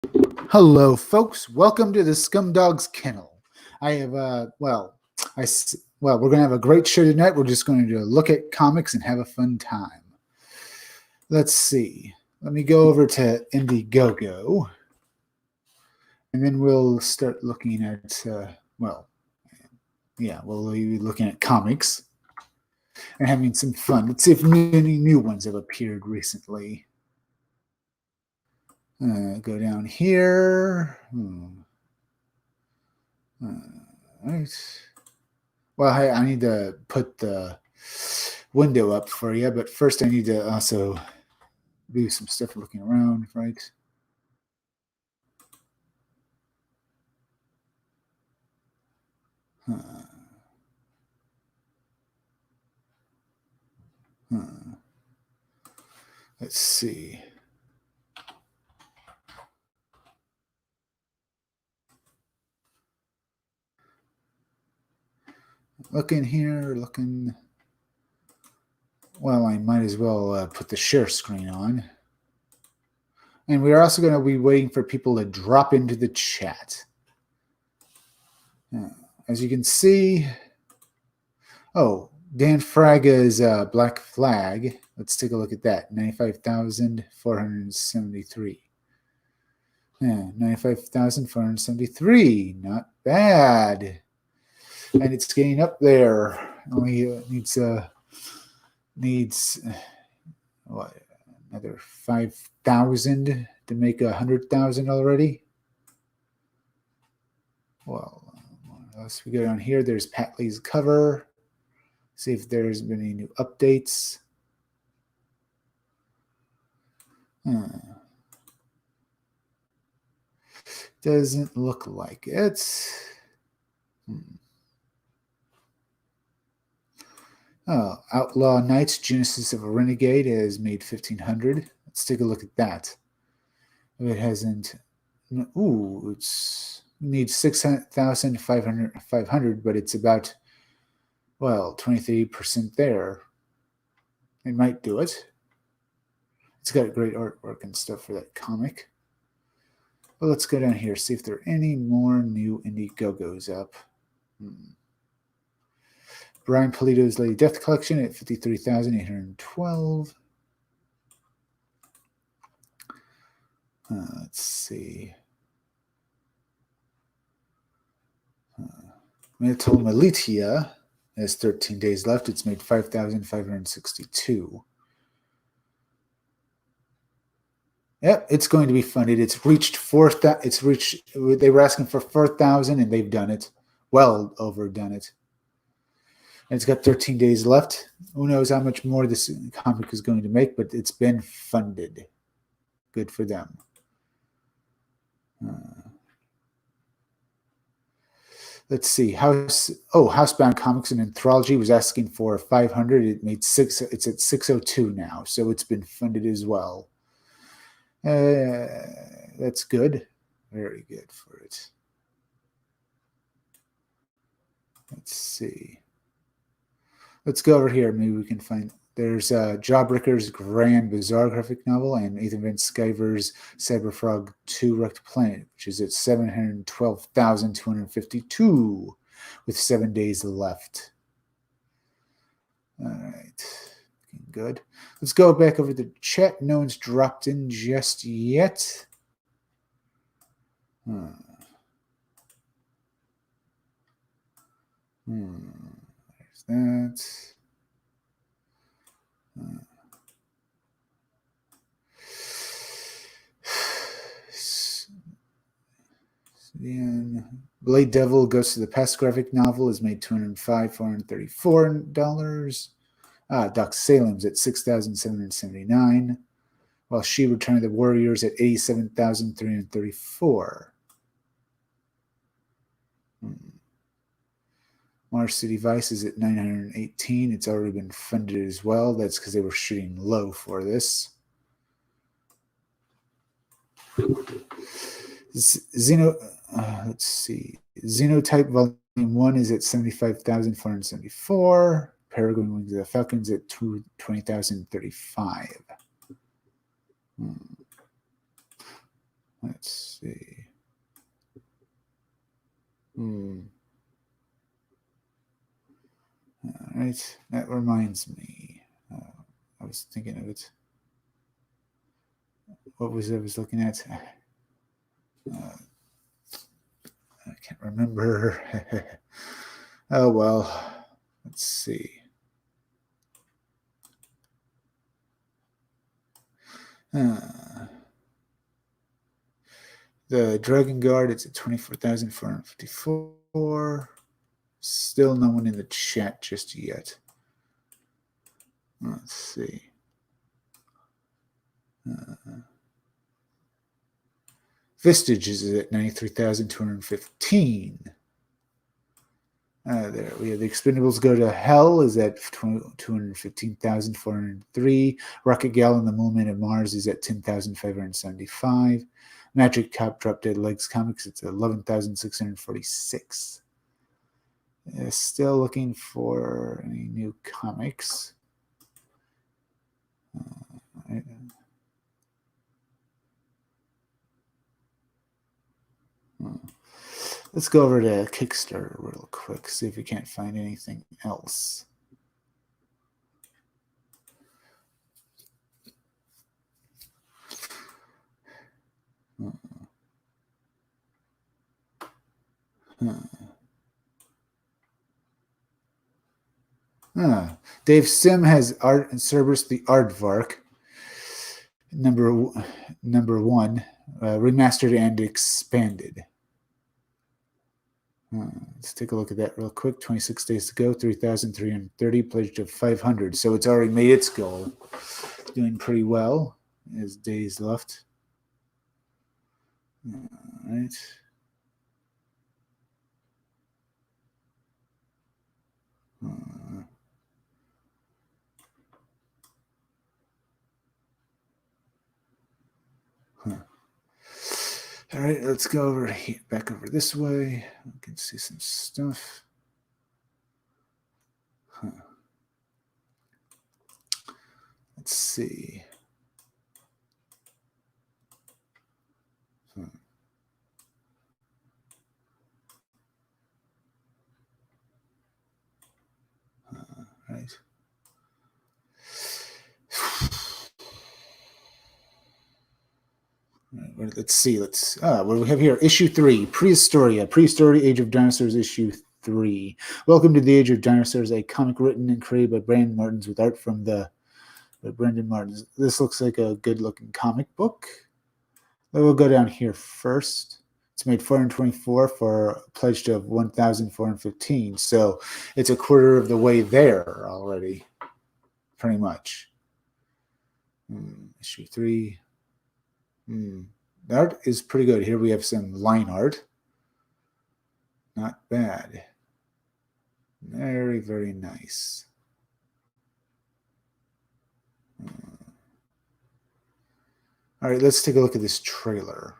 Hello, folks. Welcome to the Scumdog's Kennel. I have, we're going to have a great show tonight. We're just going to look at comics and have a fun time. Let's see. Let me go over to Indiegogo, and then we'll start looking at, we'll be looking at comics and having some fun. Let's see if any new ones have appeared recently. Go down here. Right. Well, I need to put the window up for you, but first I need to also do some stuff looking around, right? Let's see. Looking here, looking. Well, I might as well put the share screen on. And we're also going to be waiting for people to drop into the chat. As you can see, Dan Fraga's Black Flag. Let's take a look at that. 95,473. Yeah, 95,473. Not bad. And it's getting up there. Only needs what, another 5,000 to make 100,000 already. Well, unless we go down here, there's Pat Lee's cover. See if there's been any new updates. Doesn't look like it. Outlaw Knights, Genesis of a Renegade has made 1,500. Let's take a look at that. If it hasn't, it's needs 6,500, but it's about 23% there. It might do it. It's got great artwork and stuff for that comic. Well, let's go down here, see if there are any more new Indiegogos up. Brian Polito's Lady Death Collection at 53,812. Let's see. Metal Militia has 13 days left. It's made 5,562. Yep, it's going to be funded. It's reached 4,000. They were asking for 4,000, and they've done it. Well overdone it. And it's got 13 days left. Who knows how much more this comic is going to make, but it's been funded. Good for them. Let's see. Housebound Comics and Anthology was asking for 500. It made 6. It's at 602 now, so it's been funded as well. That's good. Very good for it. Let's see. Let's go over here. Maybe we can find. There's Jawbreaker's Grand Bazaar graphic novel and Ethan Van Sciver's Cyberfrog 2 Wrecked Planet, which is at 712,252 with 7 days left. All right. Looking good. Let's go back over the chat. No one's dropped in just yet. There's that. Blade Devil Goes to the Past graphic novel is made $205,434. Doc Salem's at $6,779, while She Return of the Warriors at $87,334. Mars City Vice is at 918. It's already been funded as well. That's because they were shooting low for this. Let's see. Xenotype Volume 1 is at 75,474. Peregrine Wings of the Falcons at 20,035. Let's see. All right, that reminds me. I was thinking of it. What was I was looking at? I can't remember. Oh well. Let's see. The Dragon Guard, it's at 24,454. Still no one in the chat just yet. Let's see. Vistage is at 93,215. There we have the Expendables Go to Hell is at 215,403. Rocket Gal and the Moonman of Mars is at 10,575. Magic Cop Drop Dead Legs Comics, it's 11,646. Still looking for any new comics. Let's go over to Kickstarter real quick, see if we can't find anything else. Dave Sim has Art and Cerberus the Aardvark, number one, remastered and expanded. Let's take a look at that real quick. 26 days to go, 3,330, pledged of 500. So it's already made its goal. Doing pretty well as days left. All right. All right, let's go over here, back over this way. We can see some stuff. Let's see. Right. Right, let's see. What do we have here? Issue 3, Prehistoria, Prehistory, Age of Dinosaurs, Issue 3. Welcome to the Age of Dinosaurs, a comic written and created by Brandon Martins with art from Brendan Martins. This looks like a good-looking comic book. We'll go down here first. It's made 424 for a pledge of 1,415. So it's a quarter of the way there already, pretty much. Issue 3. The art is pretty good. Here we have some line art. Not bad. Very, very nice. All right, let's take a look at this trailer.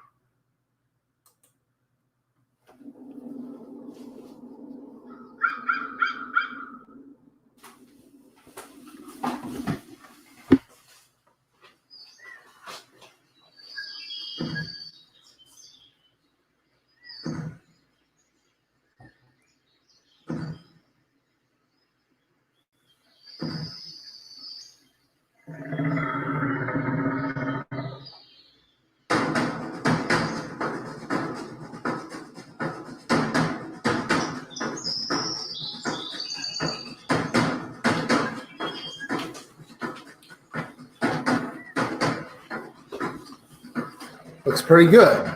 Looks pretty good.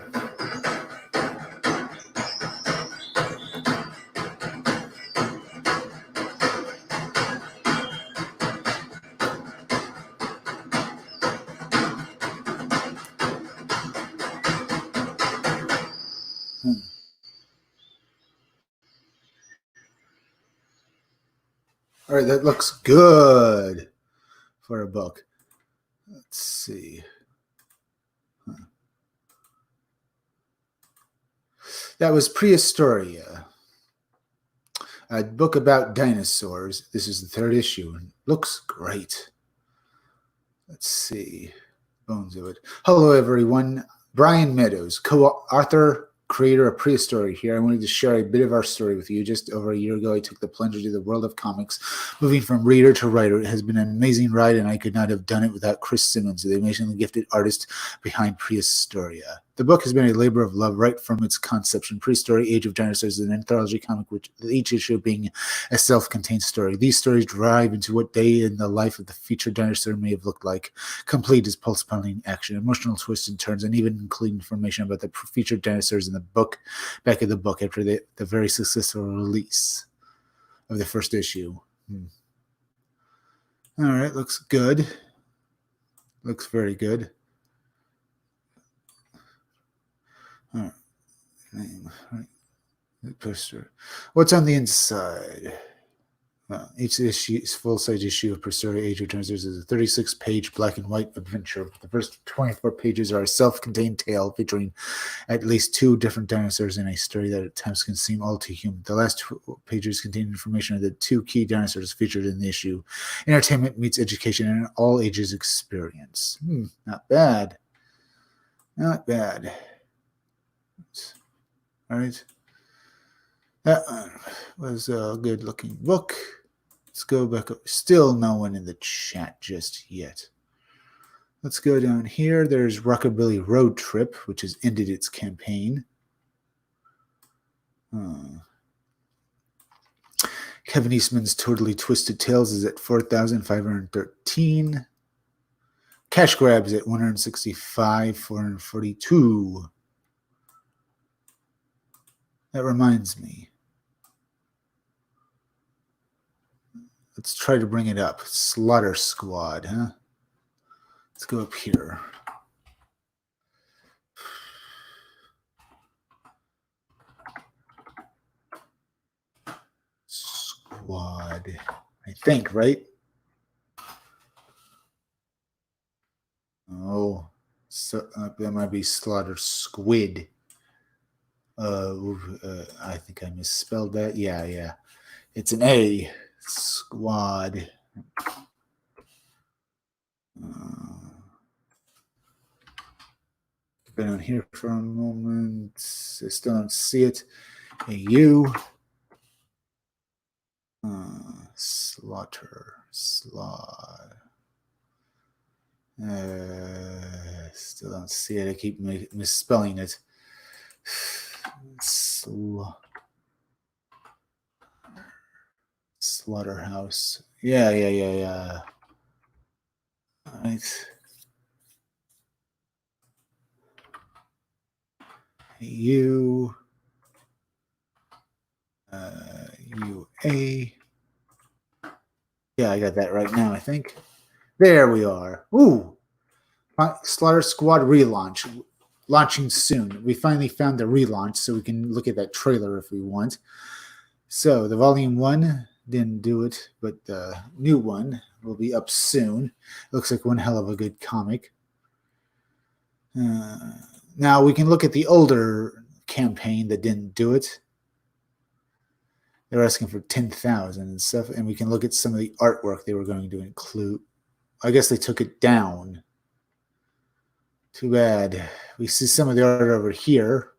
All right, that looks good for a book. Let's see. That was Prehistoria, a book about dinosaurs. This is the 3rd issue. Looks great. Let's see. Bones of it. Hello, everyone. Brian Meadows, co-author, creator of Prehistory here. I wanted to share a bit of our story with you. Just over a year ago, I took the plunge into the world of comics, moving from reader to writer. It has been an amazing ride, and I could not have done it without Chris Simmons, the amazingly gifted artist behind Prehistoria. The book has been a labor of love right from its conception. Prehistory, Age of Dinosaurs is an anthology comic, with each issue being a self-contained story. These stories drive into what day in the life of the featured dinosaur may have looked like, complete as pulse-pounding action, emotional twists and turns, and even include information about the featured dinosaurs in the book, back of the book after the very successful release of the first issue. All right, looks good. Looks very good. All right. Poster. What's on the inside? Each issue is full-size issue of Prehistory Age of Dinosaurs is a 36-page black and white adventure. The first 24 pages are a self-contained tale featuring at least 2 different dinosaurs in a story that at times can seem all too human. The last 2 pages contain information of the 2 key dinosaurs featured in the issue. Entertainment meets education and an all-ages experience. Not bad. Not bad. All right. That was a good-looking book. Let's go back up. Still no one in the chat just yet. Let's go down here. There's Rockabilly Road Trip, which has ended its campaign. Kevin Eastman's Totally Twisted Tales is at 4,513. Cash Grabs at 165, 442. That reminds me. Let's try to bring it up. Slaughter Squad, huh? Let's go up here. Squad, I think, right? Oh, so that might be Slaughter Squid. I think I misspelled that. Yeah. It's an A. Squad. Been on here for a moment. I still don't see it. A U. Slaughter. Still don't see it. I keep misspelling it. Slaughterhouse. Yeah. All right. U. UA. Yeah, I got that right now, I think. There we are. Ooh. Slaughter Squad relaunch. Launching soon. We finally found the relaunch, so we can look at that trailer if we want. So the volume 1 didn't do it, but the new one will be up soon. Looks like one hell of a good comic. Now we can look at the older campaign that didn't do it. They're asking for 10,000 and stuff, and we can look at some of the artwork they were going to include. I guess they took it down. Too bad. We see some of the art over here.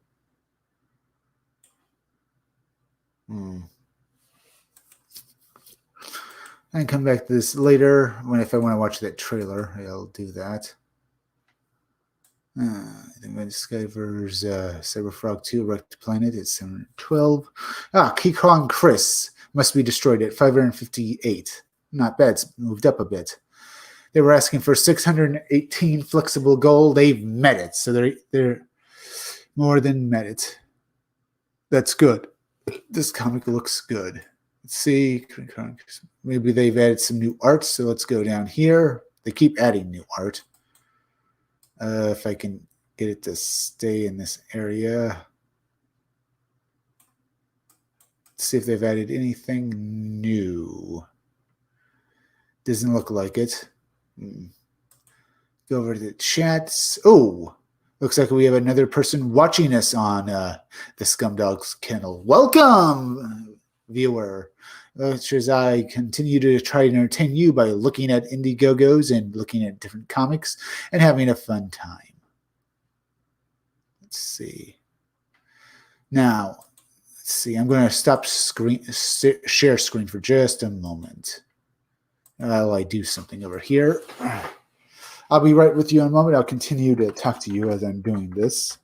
I can come back to this later if I want to watch that trailer. I'll do that. The Skyverse Cyberfrog 2 Wrecked Planet at 712. King Kong Chris must be destroyed at 558. Not bad. It's moved up a bit. They were asking for 618 flexible gold. They've met it. So they're more than met it. That's good. This comic looks good. Let's see. Maybe they've added some new art. So let's go down here. They keep adding new art. If I can get it to stay in this area. Let's see if they've added anything new. Doesn't look like it. Go over to the chats. Oh, looks like we have another person watching us on the Scumdogs Kennel. Welcome, viewer. As I continue to try to entertain you by looking at Indiegogos and looking at different comics and having a fun time. Let's see. Now, let's see. I'm going to stop share screen for just a moment. While I do something over here. I'll be right with you in a moment. I'll continue to talk to you as I'm doing this.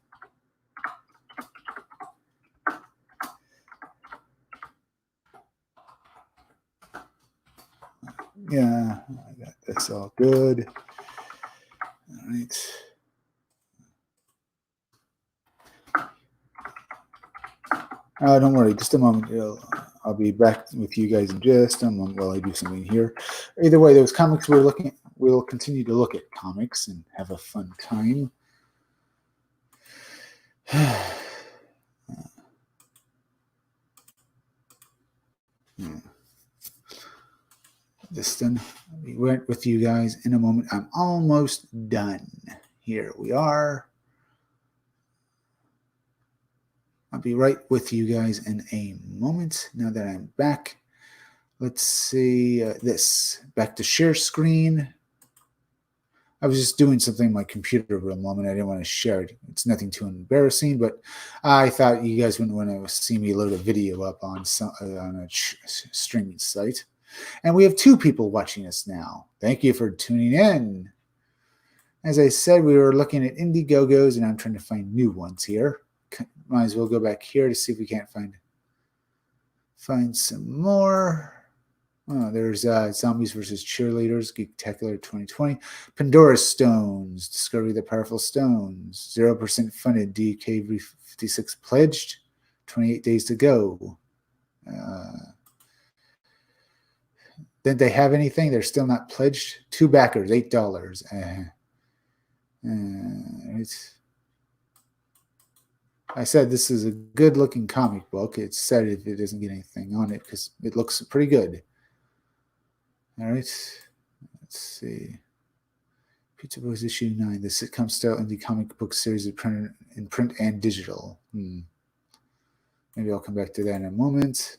Yeah, I got this all good. All right. Don't worry, just a moment. I'll be back with you guys in just a moment while I do something here. Either way, those comics we'll continue to look at comics and have a fun time. This done. I'll be right with you guys in a moment. I'm almost done. Here we are. I'll be right with you guys in a moment. Now that I'm back, let's see this. Back to share screen. I was just doing something on my computer for a moment. I didn't want to share it. It's nothing too embarrassing, but I thought you guys wouldn't want to see me load a video up on a streaming site. And we have 2 people watching us now. Thank you for tuning in. As I said, we were looking at Indiegogos, and I'm trying to find new ones here. Might as well go back here to see if we can't find some more. Oh, there's Zombies versus Cheerleaders, Geektacular 2020. Pandora's Stones, Discovery of the Powerful Stones. 0% funded, DK56 pledged. 28 days to go. Didn't they have anything? They're still not pledged. 2 backers, $8. I said this is a good-looking comic book. It's sad if it doesn't get anything on it because it looks pretty good. All right, let's see. Pizza Boys issue 9, the sitcom-style indie comic book series in print and digital. Maybe I'll come back to that in a moment.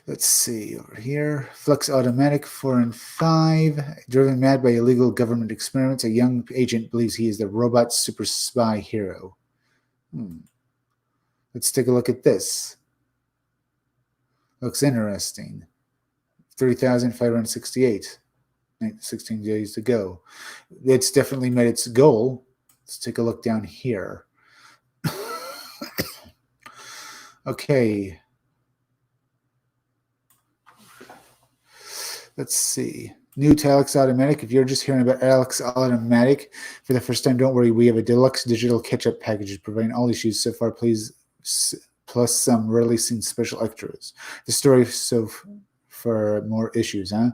Let's see over here. Flux Automatic 4 and 5. Driven mad by illegal government experiments, a young agent believes he is the robot super spy hero. Let's take a look at this. Looks interesting. 3,568. 16 days to go. It's definitely met its goal. Let's take a look down here. Okay. Let's see. New to Alex Automatic. If you're just hearing about Alex Automatic for the first time, don't worry. We have a deluxe digital catch-up package providing all issues so far, please, plus some rarely seen special extras. The story so for more issues, huh?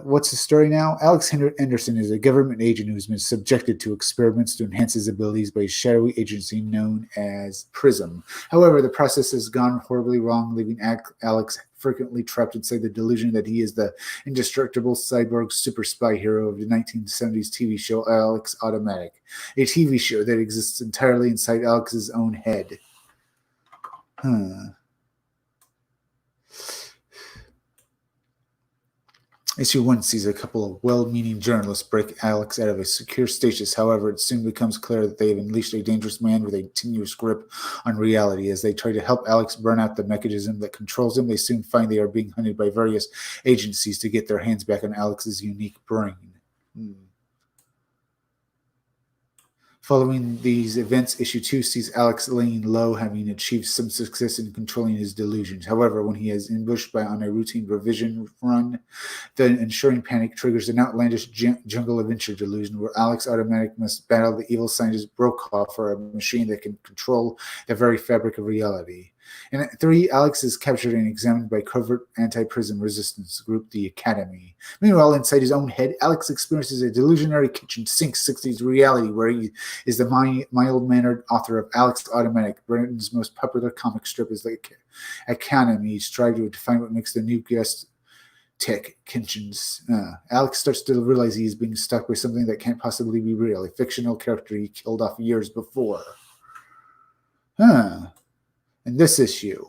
What's the story now? Alex Henderson is a government agent who's been subjected to experiments to enhance his abilities by a shadowy agency known as PRISM. However, the process has gone horribly wrong, leaving Alex frequently trapped inside the delusion that he is the indestructible cyborg super spy hero of the 1970s TV show Alex Automatic, a TV show that exists entirely inside Alex's own head. Issue 1 sees a couple of well-meaning journalists break Alex out of a secure stasis. However, it soon becomes clear that they have unleashed a dangerous man with a tenuous grip on reality. As they try to help Alex burn out the mechanism that controls him, they soon find they are being hunted by various agencies to get their hands back on Alex's unique brain. Following these events, issue 2 sees Alex laying low, having achieved some success in controlling his delusions. However, when he is ambushed on a routine revision run, the ensuing panic triggers an outlandish jungle adventure delusion where Alex Automatic must battle the evil scientist Brokaw for a machine that can control the very fabric of reality. In 3, Alex is captured and examined by covert anti-PRISM resistance group, the Academy. Meanwhile, inside his own head, Alex experiences a delusionary kitchen sink 60s reality where he is the mild-mannered author of Alex Automatic. Britain's most popular comic strip is the Academy. He's trying to define what makes the new guest tech kitchens. Alex starts to realize he is being stuck by something that can't possibly be real, a fictional character he killed off years before. In this issue,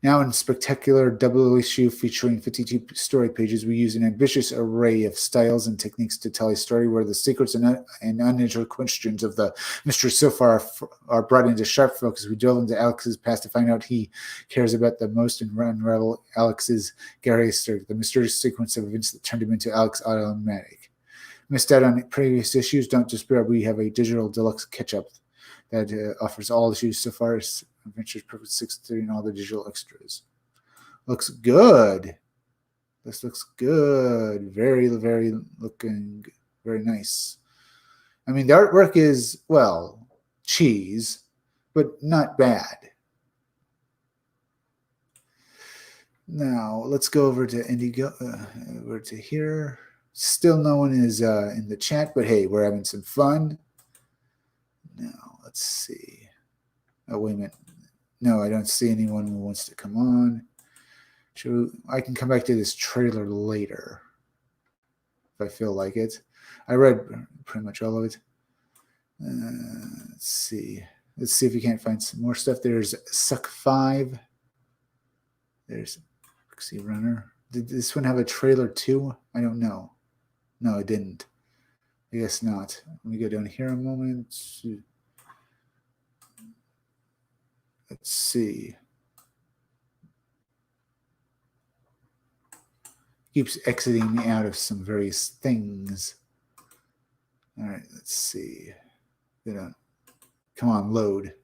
Now in spectacular double issue featuring 52 story pages, we use an ambitious array of styles and techniques to tell a story where the secrets and unanswered questions of the mystery so far are brought into sharp focus. We delve into Alex's past to find out he cares about the most and unravel Alex's Gary story, the mysterious sequence of events that turned him into Alex Automatic. Missed out on previous issues? Don't despair. We have a digital deluxe catch-up that offers all issues so far. Adventures Perfect 630 and all the digital extras. Looks good. This looks good. Very, very looking very nice. I mean, the artwork is, well, cheese, but not bad. Now, let's go over to Indigo, over to here. Still no one is in the chat, but hey, we're having some fun. Now, let's see. Oh, wait a minute. No, I don't see anyone who wants to come on. I can come back to this trailer later if I feel like it. I read pretty much all of it. Let's see. Let's see if we can't find some more stuff. There's Suck 5. There's Pixie Runner. Did this one have a trailer too? I don't know. No, it didn't. I guess not. Let me go down here a moment. Let's see. Keeps exiting me out of some various things. All right, let's see. Come on, load.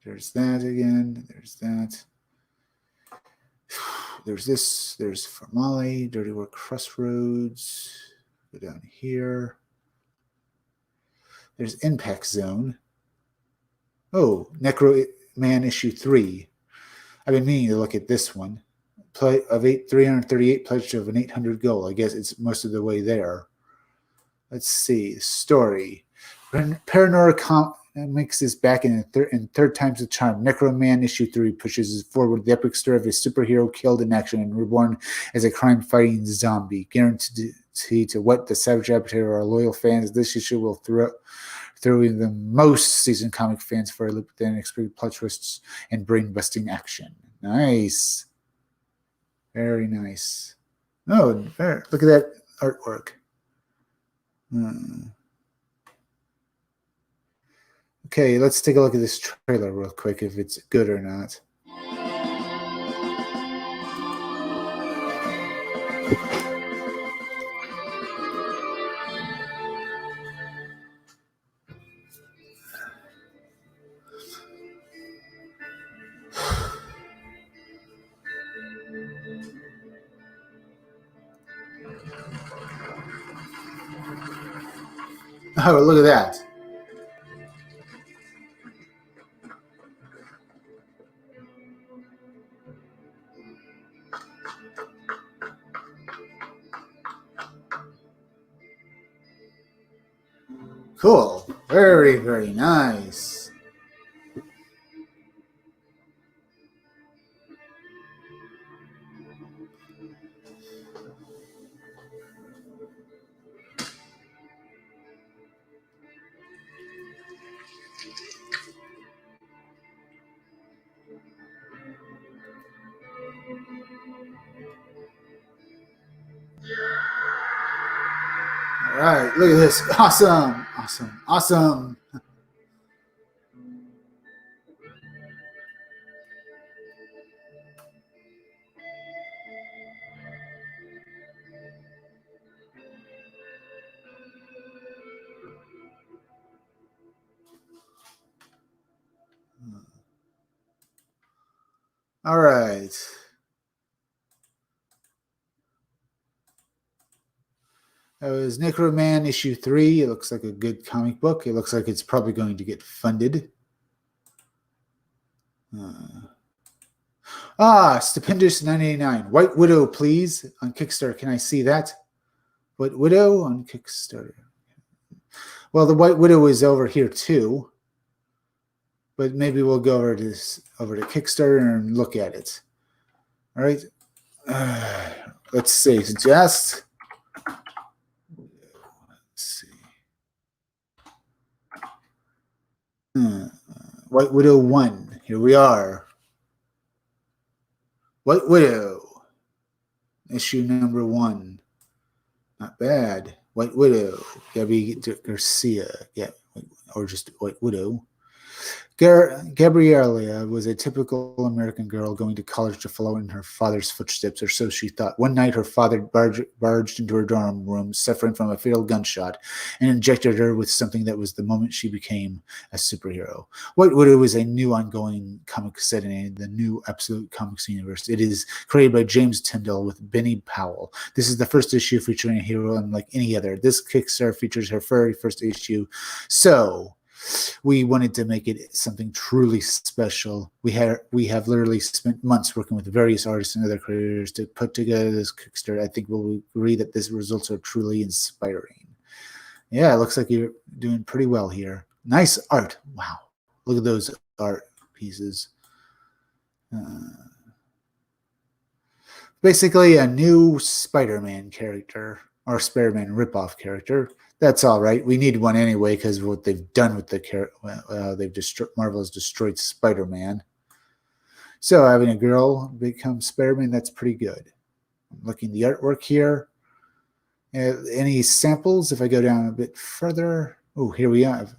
There's that again. There's that. There's this. There's Formali, Dirty Work Crossroads. Go down here. There's Impact Zone. Oh, Necro Man issue 3. I've been meaning to look at this one. Play of 338 pledged of an 800 goal. I guess it's most of the way there. Let's see. Story. Paranora makes this back in third time's the charm. Necro Man issue 3 pushes forward the epic story of a superhero killed in action and reborn as a crime-fighting zombie. Guaranteed to whet the savage appetite of our loyal fans, this issue will throw in the most seasoned comic fans for a loop with unexpected plot twists and brain-busting action. Nice. Very nice. Oh, look at that artwork. Okay, let's take a look at this trailer real quick, if it's good or not. Oh, look at that. Cool. Very, very nice. All right, look at this. Awesome, awesome, awesome. All right. That was Necro Man issue 3. It looks like a good comic book. It looks like it's probably going to get funded. Stupendous 989. White Widow, please, on Kickstarter. Can I see that? White Widow on Kickstarter. Well, the White Widow is over here too, but maybe we'll go over to Kickstarter and look at it. All right. Let's see. Suggest. Let's see. White Widow 1. Here we are. White Widow, issue number 1. Not bad. White Widow, Gabby Garcia, yeah, or just White Widow. Gabriella was a typical American girl going to college to follow in her father's footsteps, or so she thought. One night, her father barged into her dorm room, suffering from a fatal gunshot, and injected her with something that was the moment she became a superhero. White Widow is a new ongoing comic set in the new Absolute Comics universe. It is created by James Tyndall with Benny Powell. This is the first issue featuring a hero unlike any other. This Kickstarter features her very first issue. So we wanted to make it something truly special. We have literally spent months working with various artists and other creators to put together this Kickstarter. I think we'll agree that these results are truly inspiring. Yeah, it looks like you're doing pretty well here. Nice art. Wow. Look at those art pieces. Basically a new Spider-Man character, or Spider-Man ripoff character. That's all right. We need one anyway because what they've done with the character, Marvel has destroyed Spider-Man. So having a girl become Spider-Man, that's pretty good. I'm looking at the artwork here. Any samples? If I go down a bit further, oh, here we have.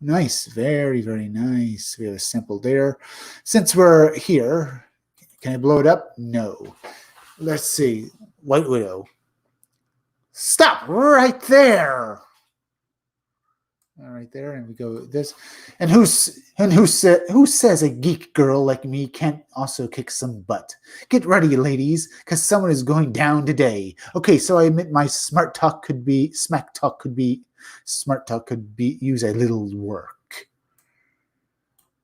Nice, very, very nice. We have a sample there. Since we're here, can I blow it up? No. Let's see. White Widow. Stop right there. All right there, and we go with this. And who says a geek girl like me can't also kick some butt? Get ready, ladies, because someone is going down today. Okay, so I admit my smack talk could use a little work.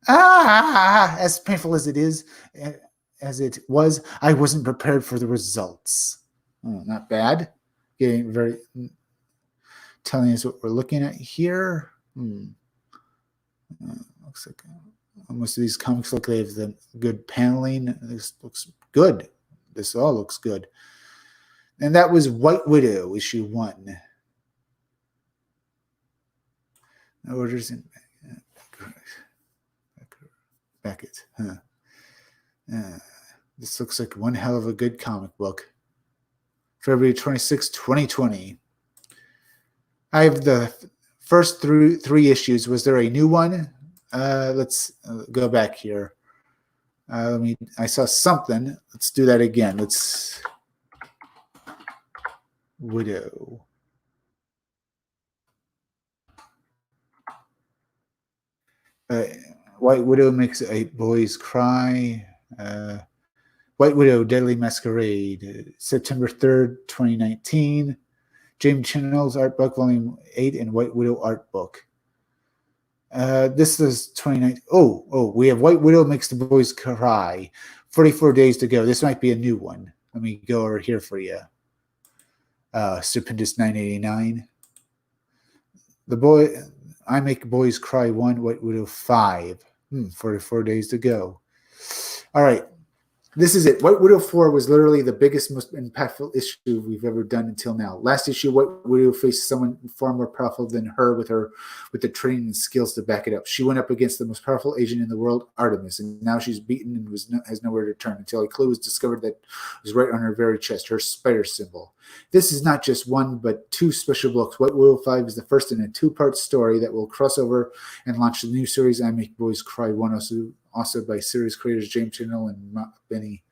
As painful as it was, I wasn't prepared for the results. Oh, not bad. Getting very telling us what we're looking at here. Looks like most of these comics look like they have the good paneling. This looks good. This all looks good. And that was White Widow, issue 1. Orders in Beckett. This looks like one hell of a good comic book. February 26, 2020. I have the first three issues. Was there a new one? Let's go back here. I saw something. Let's do that again. Let's Widow. White Widow makes a boys cry. White Widow, Deadly Masquerade, September 3rd, 2019. James Channel's art book, volume 8, and White Widow art book. This is 29. We have White Widow makes the boys cry. 44 days to go. This might be a new one. Let me go over here for you. Stupendous 989. I make boys cry 1, White Widow 5. 44 days to go. All right. This is it. White Widow 4 was literally the biggest, most impactful issue we've ever done until now. Last issue, White Widow faced someone far more powerful than her with the training and skills to back it up. She went up against the most powerful agent in the world, Artemis, and now she's beaten and has nowhere to turn until a clue was discovered that was right on her very chest, her spider symbol. This is not just one, but 2 special books. White Widow 5 is the first in a 2-part story that will cross over and launch the new series I Make Boys Cry 1, also by series creators James Channel and Benny.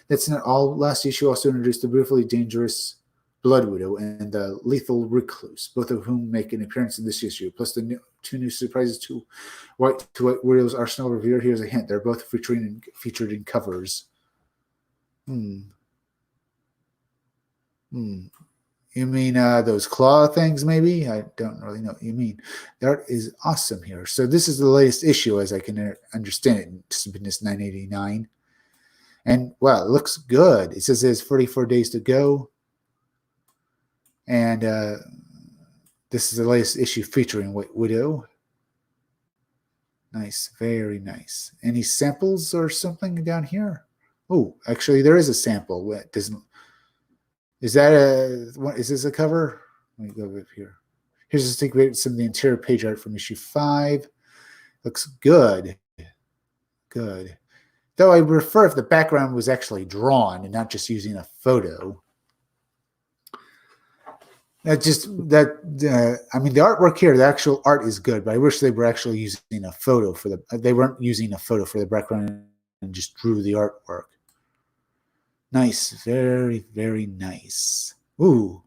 That's not all. Last issue also introduced the beautifully dangerous Blood Widow and the Lethal Recluse, both of whom make an appearance in this issue, plus the 2 new surprises to White Widow's arsenal revealed. Here's a hint. They're both featured in covers. You mean those claw things, maybe? I don't really know what you mean. The art is awesome here. So this is the latest issue, as I can understand it, in Stupendous 989. And, well, it looks good. It says there's 44 days to go. And this is the latest issue featuring White Widow. Nice, very nice. Any samples or something down here? Oh, actually, there is a sample. It doesn't. Is this a cover? Let me go over here. Here's a sneak peek at some of the interior page art from issue 5. Looks good. Good. Though I prefer if the background was actually drawn and not just using a photo. I mean, the artwork here, the actual art is good, but I wish they were actually using a photo for they weren't using a photo for the background and just drew the artwork. Nice. Very, very nice. Ooh.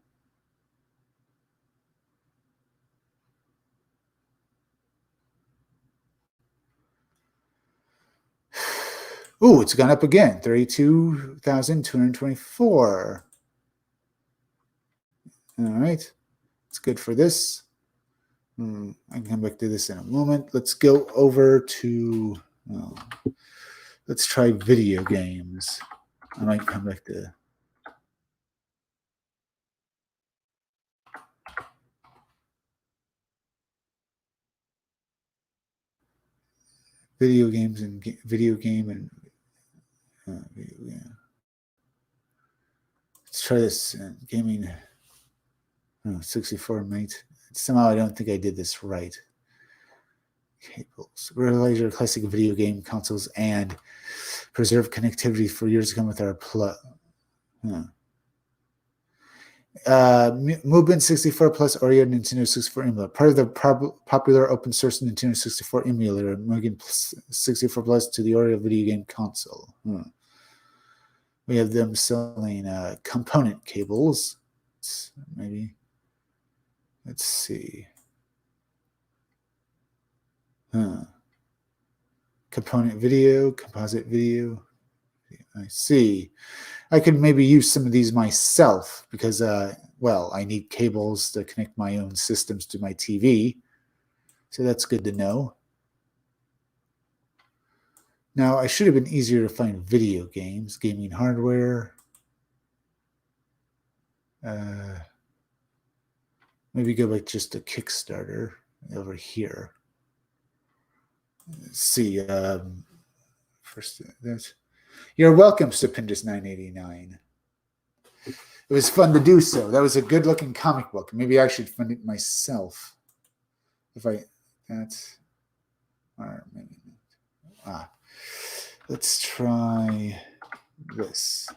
Ooh, it's gone up again. 32,224. All right. It's good for this. I can come back to this in a moment. Let's go over to, let's try video games. I might come back to video games and video game and yeah. Let's try this gaming 64 mate. Somehow I don't think I did this right. Cables. Realize your classic video game consoles and preserve connectivity for years to come with our plug. Movement 64 Plus Oreo Nintendo 64 emulator. Part of the popular open source Nintendo 64 emulator, Movement 64 Plus to the Oreo video game console. We have them selling component cables. Maybe. Let's see. Component video, composite video. I see. I could maybe use some of these myself because, well, I need cables to connect my own systems to my TV. So that's good to know. Now, I should have been easier to find video games, gaming hardware. Maybe go back just to Kickstarter over here. Let's see. First, that's you're welcome, Stupendous 989. It was fun to do so. That was a good-looking comic book. Maybe I should fund it myself. If I that's or maybe let's try this.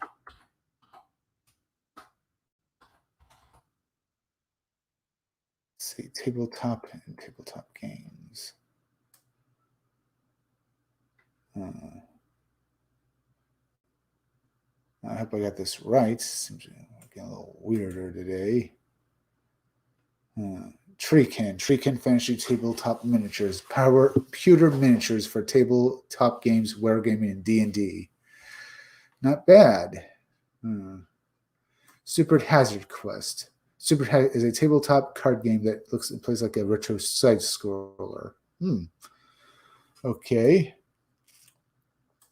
Let's see, tabletop and tabletop games. I hope I got this right. Seems getting a little weirder today. Treekin Fantasy Tabletop Miniatures. Pewter miniatures for tabletop games, wargaming, and D&D. Not bad. Super Hazard Quest. Super Hazard is a tabletop card game that looks and plays like a retro side scroller. Okay.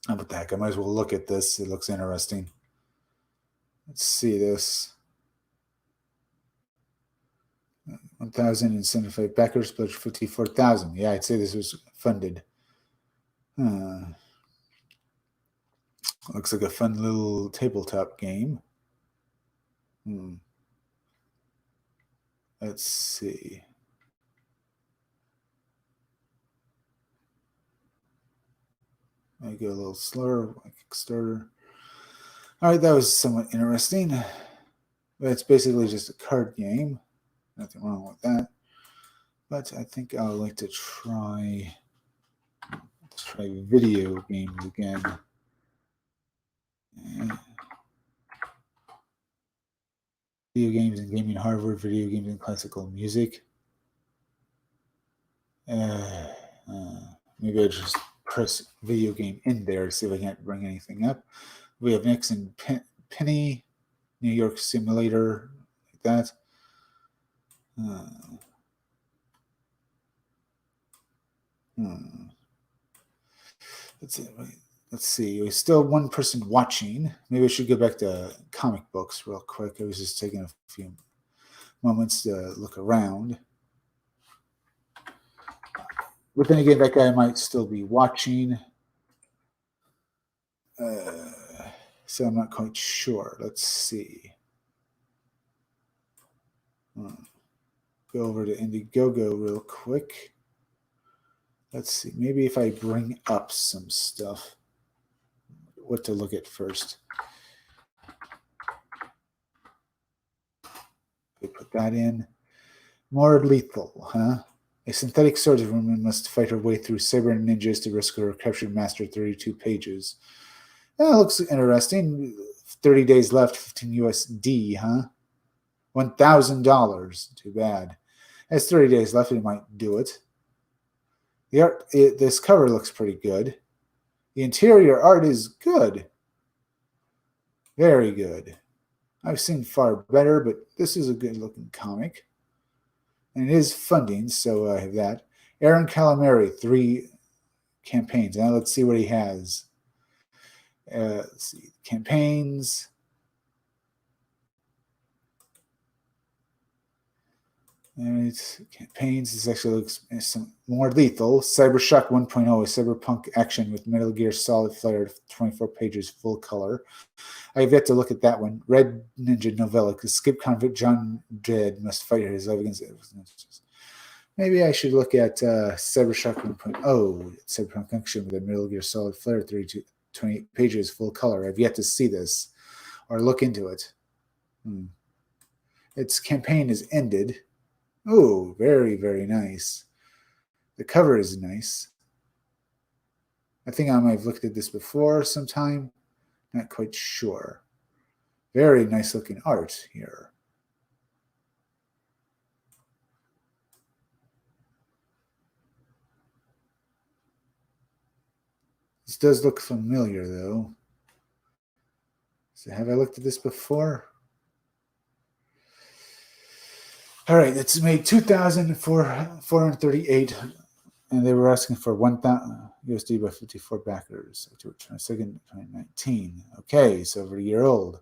What the heck? I might as well look at this. It looks interesting. Let's see this. 1,075 backers, but 54,000. Yeah, I'd say this was funded. Looks like a fun little tabletop game. Let's see. I go a little slower. Kickstarter. All right, that was somewhat interesting. But it's basically just a card game. Nothing wrong with that. But I think I'd like to try. Let's try video games again. Video games and gaming hardware, video games and classical music. Maybe I just press video game in there to see if I can't bring anything up. We have next in Penny, New York Simulator, like that. Let's see. There's still one person watching. Maybe I should go back to comic books real quick. I was just taking a few moments to look around. But then again, that guy might still be watching. So I'm not quite sure. Let's see. Go over to Indiegogo real quick. Let's see. Maybe if I bring up some stuff. what to look at first. We put that in. More lethal, huh? A synthetic swordswoman must fight her way through cyber ninjas to rescue her captured master. 32 pages. That looks interesting. 30 days left. 15 USD, huh? $1,000. Too bad. Has 30 days left. It might do it. The art. This cover looks pretty good. The interior art is good. Very good. I've seen far better, but this is a good-looking comic. And it is funding, so I have that. Aaron Calamari, 3 campaigns. Now let's see what he has. Let's see. Campaigns. Alright, campaigns. This actually looks some more lethal. Cybershock 1.0, a cyberpunk action with Metal Gear Solid Flare, 24 pages, full color. I have yet to look at that one. Red Ninja Novella. Escape convict John Dredd must fight his life against it. Maybe I should look at Cybershock 1.0, cyberpunk action with a Metal Gear Solid Flare, 28 pages, full color. I've yet to see this or look into it. Its campaign is ended. Oh, very, very nice. The cover is nice. I think I might have looked at this before sometime. Not quite sure. Very nice looking art here. This does look familiar, though. So have I looked at this before? All right, it's made $2,438, and they were asking for $1,000 USD by 54 backers. October 22nd, 2019. Okay, so over a year old.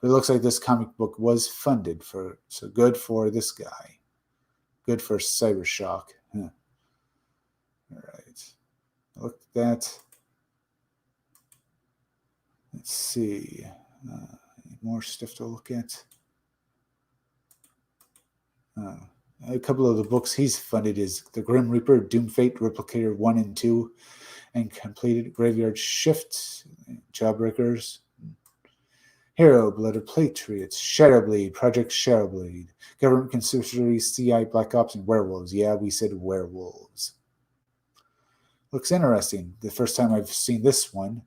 But it looks like this comic book was funded for, so good for this guy. Good for Cybershock. Huh. All right, I looked at that. Let's see. More stuff to look at. A couple of the books he's funded is The Grim Reaper, Doom Fate, Replicator 1 and 2, and completed Graveyard Shift, Jawbreakers, Hero, Blood of Patriots, Shadowblade, Project Shadowblade, Government Conspiracy, CI, Black Ops, and Werewolves. Yeah, we said werewolves. Looks interesting. The first time I've seen this one.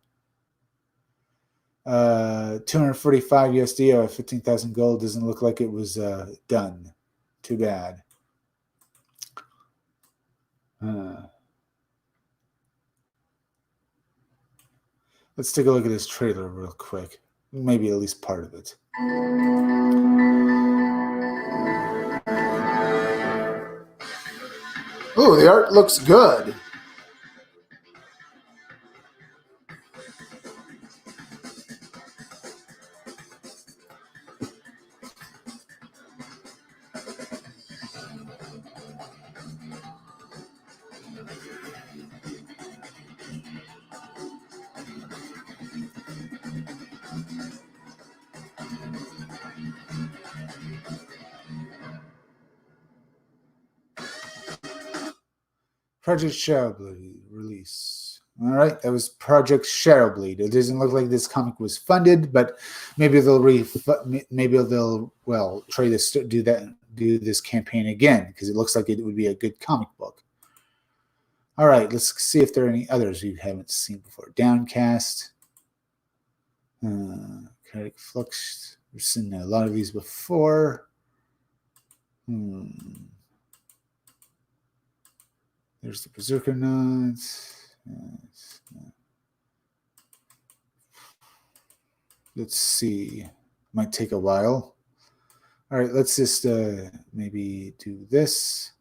245 USD or 15,000 gold. Doesn't look like it was done. Too bad. Let's take a look at this trailer real quick. Maybe at least part of it. Oh, the art looks good. Project Shadowblade release. All right, that was Project Shadowblade. It doesn't look like this comic was funded, but maybe they'll try to do this campaign again because it looks like it would be a good comic book. All right, let's see if there are any others we haven't seen before. Downcast, Kinetic Flux. We've seen a lot of these before. There's the Berserker Nuts. Let's see. Might take a while. All right, let's just maybe do this.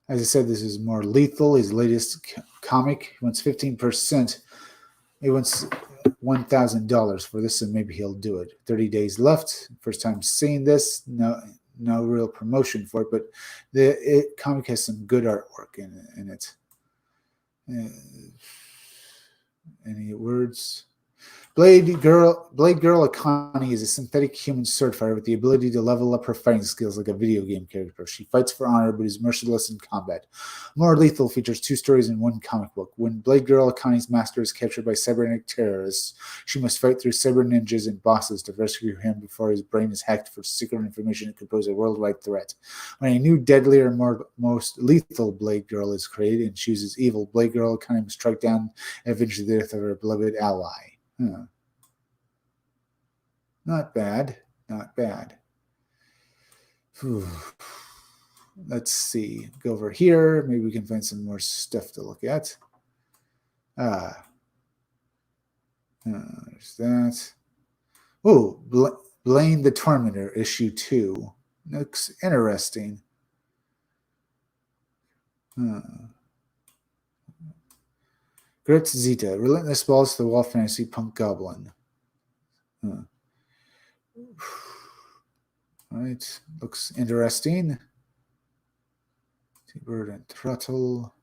As I said, this is more lethal. His latest comic. He wants 15%. He wants $1,000 for this, and maybe he'll do it. 30 days left. First time seeing this. No real promotion for it, but the comic has some good artwork in it. Any words? Blade Girl Akani is a synthetic human sword fighter with the ability to level up her fighting skills like a video game character. She fights for honor but is merciless in combat. More Lethal features 2 stories in one comic book. When Blade Girl Akani's master is captured by cybernetic terrorists, she must fight through cyber ninjas and bosses to rescue him before his brain is hacked for secret information that could pose a worldwide threat. When a new, deadlier, most lethal Blade Girl is created and chooses evil, Blade Girl Akani must strike down and avenge the death of her beloved ally. Huh. Not bad. Not bad. Whew. Let's see. Go over here. Maybe we can find some more stuff to look at. There's that. Oh, Blaine the Tormentor, issue 2. Looks interesting. Grit Zeta, relentless balls to the wall fantasy punk goblin. All right, looks interesting. T-Bird and Throttle.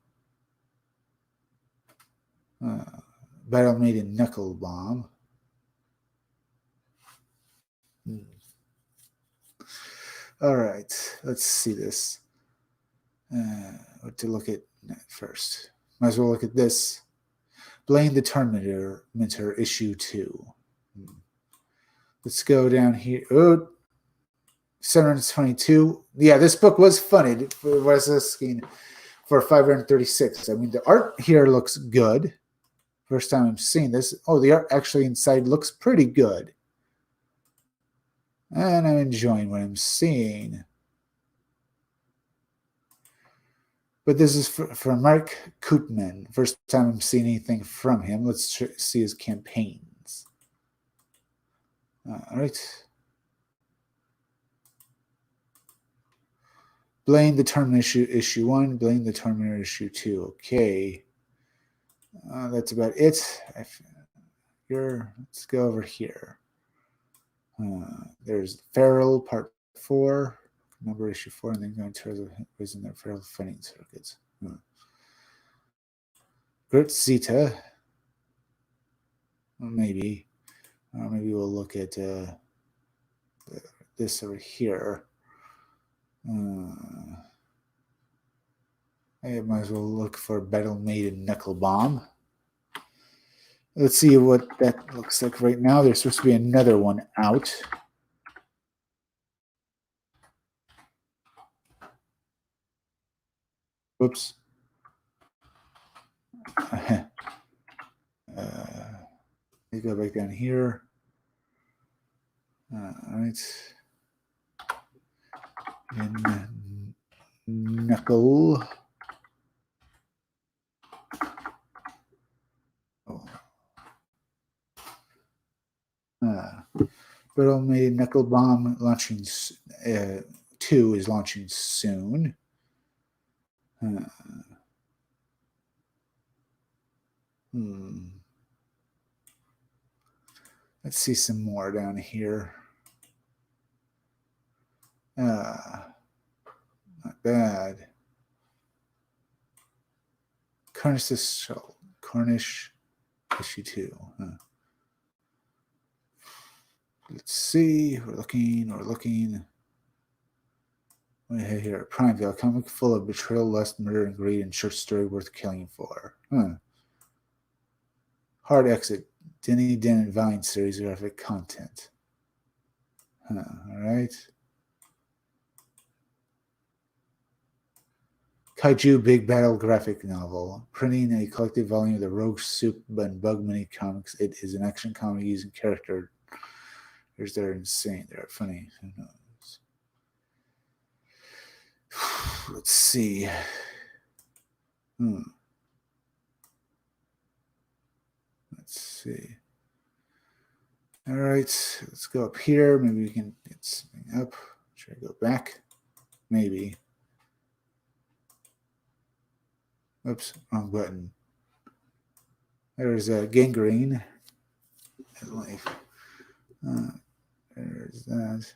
Battle Maiden Knuckle Bomb. All right, let's see this. What to look at first? Might as well look at this. Blaine the Tormentor, issue 2. Let's go down here. Oh, 722. Yeah, this book was funded for for 536. I mean, the art here looks good. First time I'm seeing this. Oh, the art actually inside looks pretty good. And I'm enjoying what I'm seeing. But this is from Mark Koopman. First time I'm seeing anything from him. Let's see his campaigns. All right. Blaine the Terminator issue 1. Blaine the Terminator issue 2. Okay. That's about it. Let's go over here. There's Feral Part 4. Number issue 4, and then going to raising their feral funding circuits. Grit Zeta. Maybe. Maybe we'll look at this over here. I might as well look for Battle Maiden Knuckle Bomb. Let's see what that looks like right now. There's supposed to be another one out. Whoops. Let me go back down here. All right. And Knuckle. Battle Maiden Knuckle Bomb launching 2 is launching soon. Let's see some more down here. Not bad. Cornish issue 2. Let's see. We're looking. What do we have here? Primevale, a comic full of betrayal, lust, murder, and greed, and short story worth killing for. Hard Exit, Denny Den and Vine series graphic content. All right. Kaiju Big Battle graphic novel, printing a collective volume of the Rogue Soup and Bug Mini comics. It is an action comedy using characters. They're insane. They're funny. Who knows? Let's see. Let's see. All right, let's go up here. Maybe we can get something up. Should I go back? Maybe. Oops, wrong button. There's Gangrene. There's that.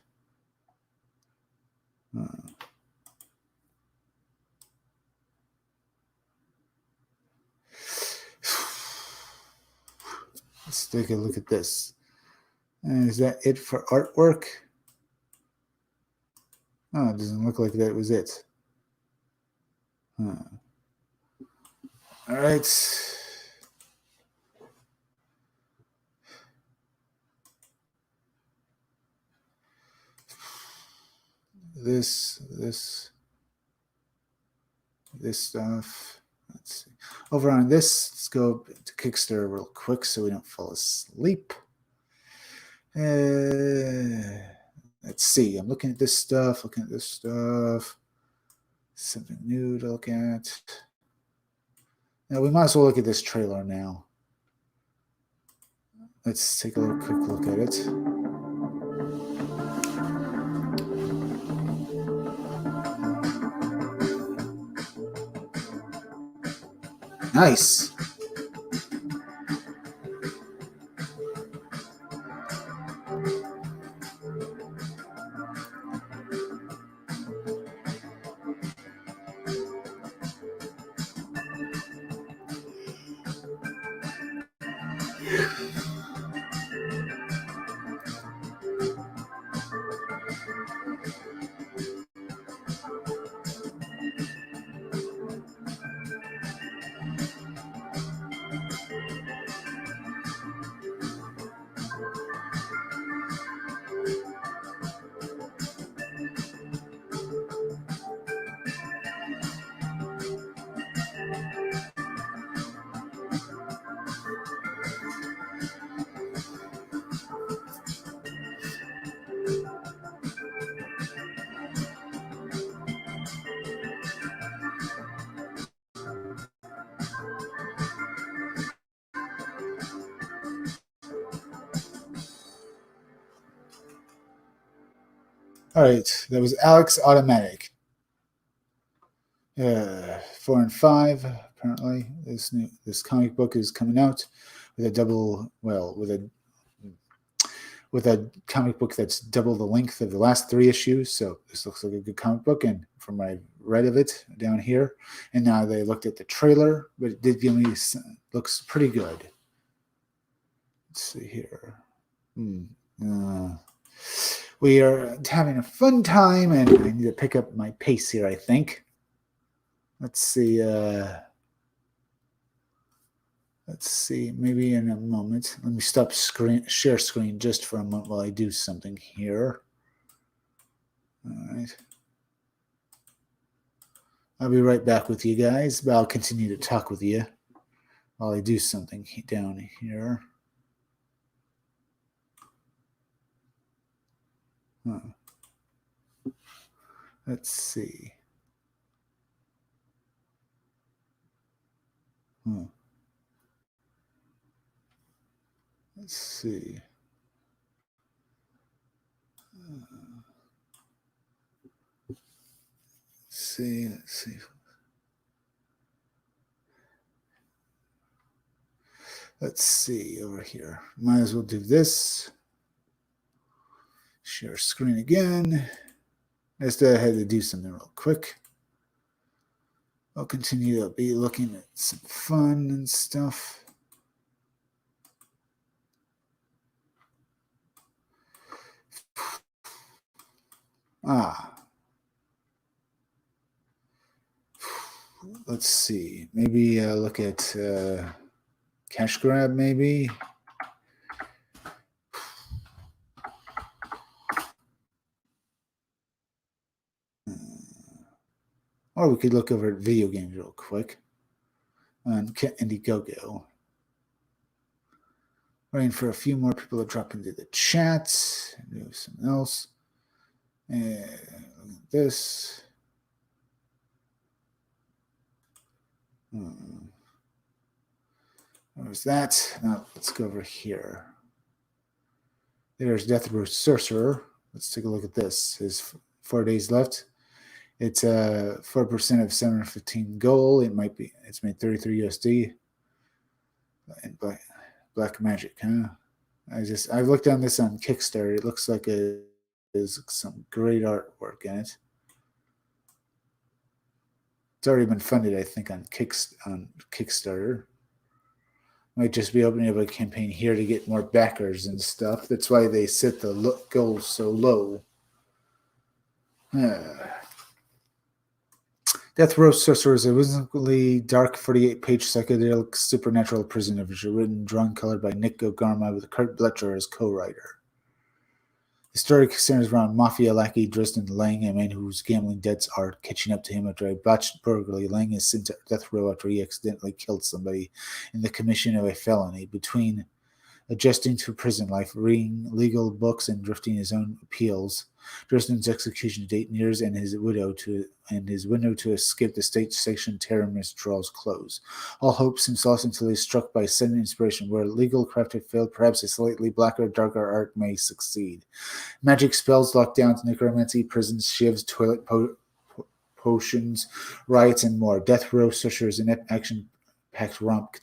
Let's take a look at this. And is that it for artwork? Oh, it doesn't look like that was it. Huh. All right. This stuff. Let's see. Over on this, let's go to Kickstarter real quick so we don't fall asleep. Let's see. I'm looking at this stuff, Something new to look at. Now, we might as well look at this trailer now. Let's take a quick look at it. Nice. All right, that was Alex Automatic. 4 and 5. Apparently, this comic book is coming out with a comic book that's double the length of the last 3 issues. So this looks like a good comic book. And from what I read of it down here, and now they looked at the trailer, but it did give me looks pretty good. Let's see here. We are having a fun time, and I need to pick up my pace here, I think. Let's see. Let's see. Maybe in a moment. Let me stop share screen just for a moment while I do something here. All right. I'll be right back with you guys, but I'll continue to talk with you while I do something down here. Let's see. Let's see. Let's see. Let's see over here. Might as well do this. Share screen again. I still had to do something real quick. I'll continue to be looking at some fun and stuff. Let's see. Maybe look at Cash Grab, maybe. Or we could look over at video games real quick on Indiegogo. Waiting for a few more people to drop into the chat. Do something else. And look at this. Where's that? Now let's go over here. There's Death Row Sorcerer. Let's take a look at this. There's 4 days left. It's 4% of 715 gold. It's made 33 USD. And Black Magic, huh? I've looked on this on Kickstarter. It looks like there's some great artwork in it. It's already been funded, I think, on Kickstarter. Might just be opening up a campaign here to get more backers and stuff. That's why they set the goals so low. Death Row Sorcerer is a whimsically dark 48-page psychedelic supernatural prison adventure written, drawn, colored by Nick O'Garma with Kurt Bletcher as co-writer. The story centers around mafia lackey Dresden Lang, a man whose gambling debts are catching up to him after a botched burglary. Lang is sent to death row after he accidentally killed somebody in the commission of a felony. Between adjusting to prison life, reading legal books, and drifting his own appeals, Dresden's execution date nears, and his window to escape the state-sanctioned terrorist draws close. All hope seems lost until he's struck by sudden inspiration. Where legal craft had failed, perhaps a slightly blacker, darker art may succeed. Magic spells, lockdowns, necromancy, prisons, shivs, toilet potions, riots, and more. Death Row Sorcerer is an action-packed romp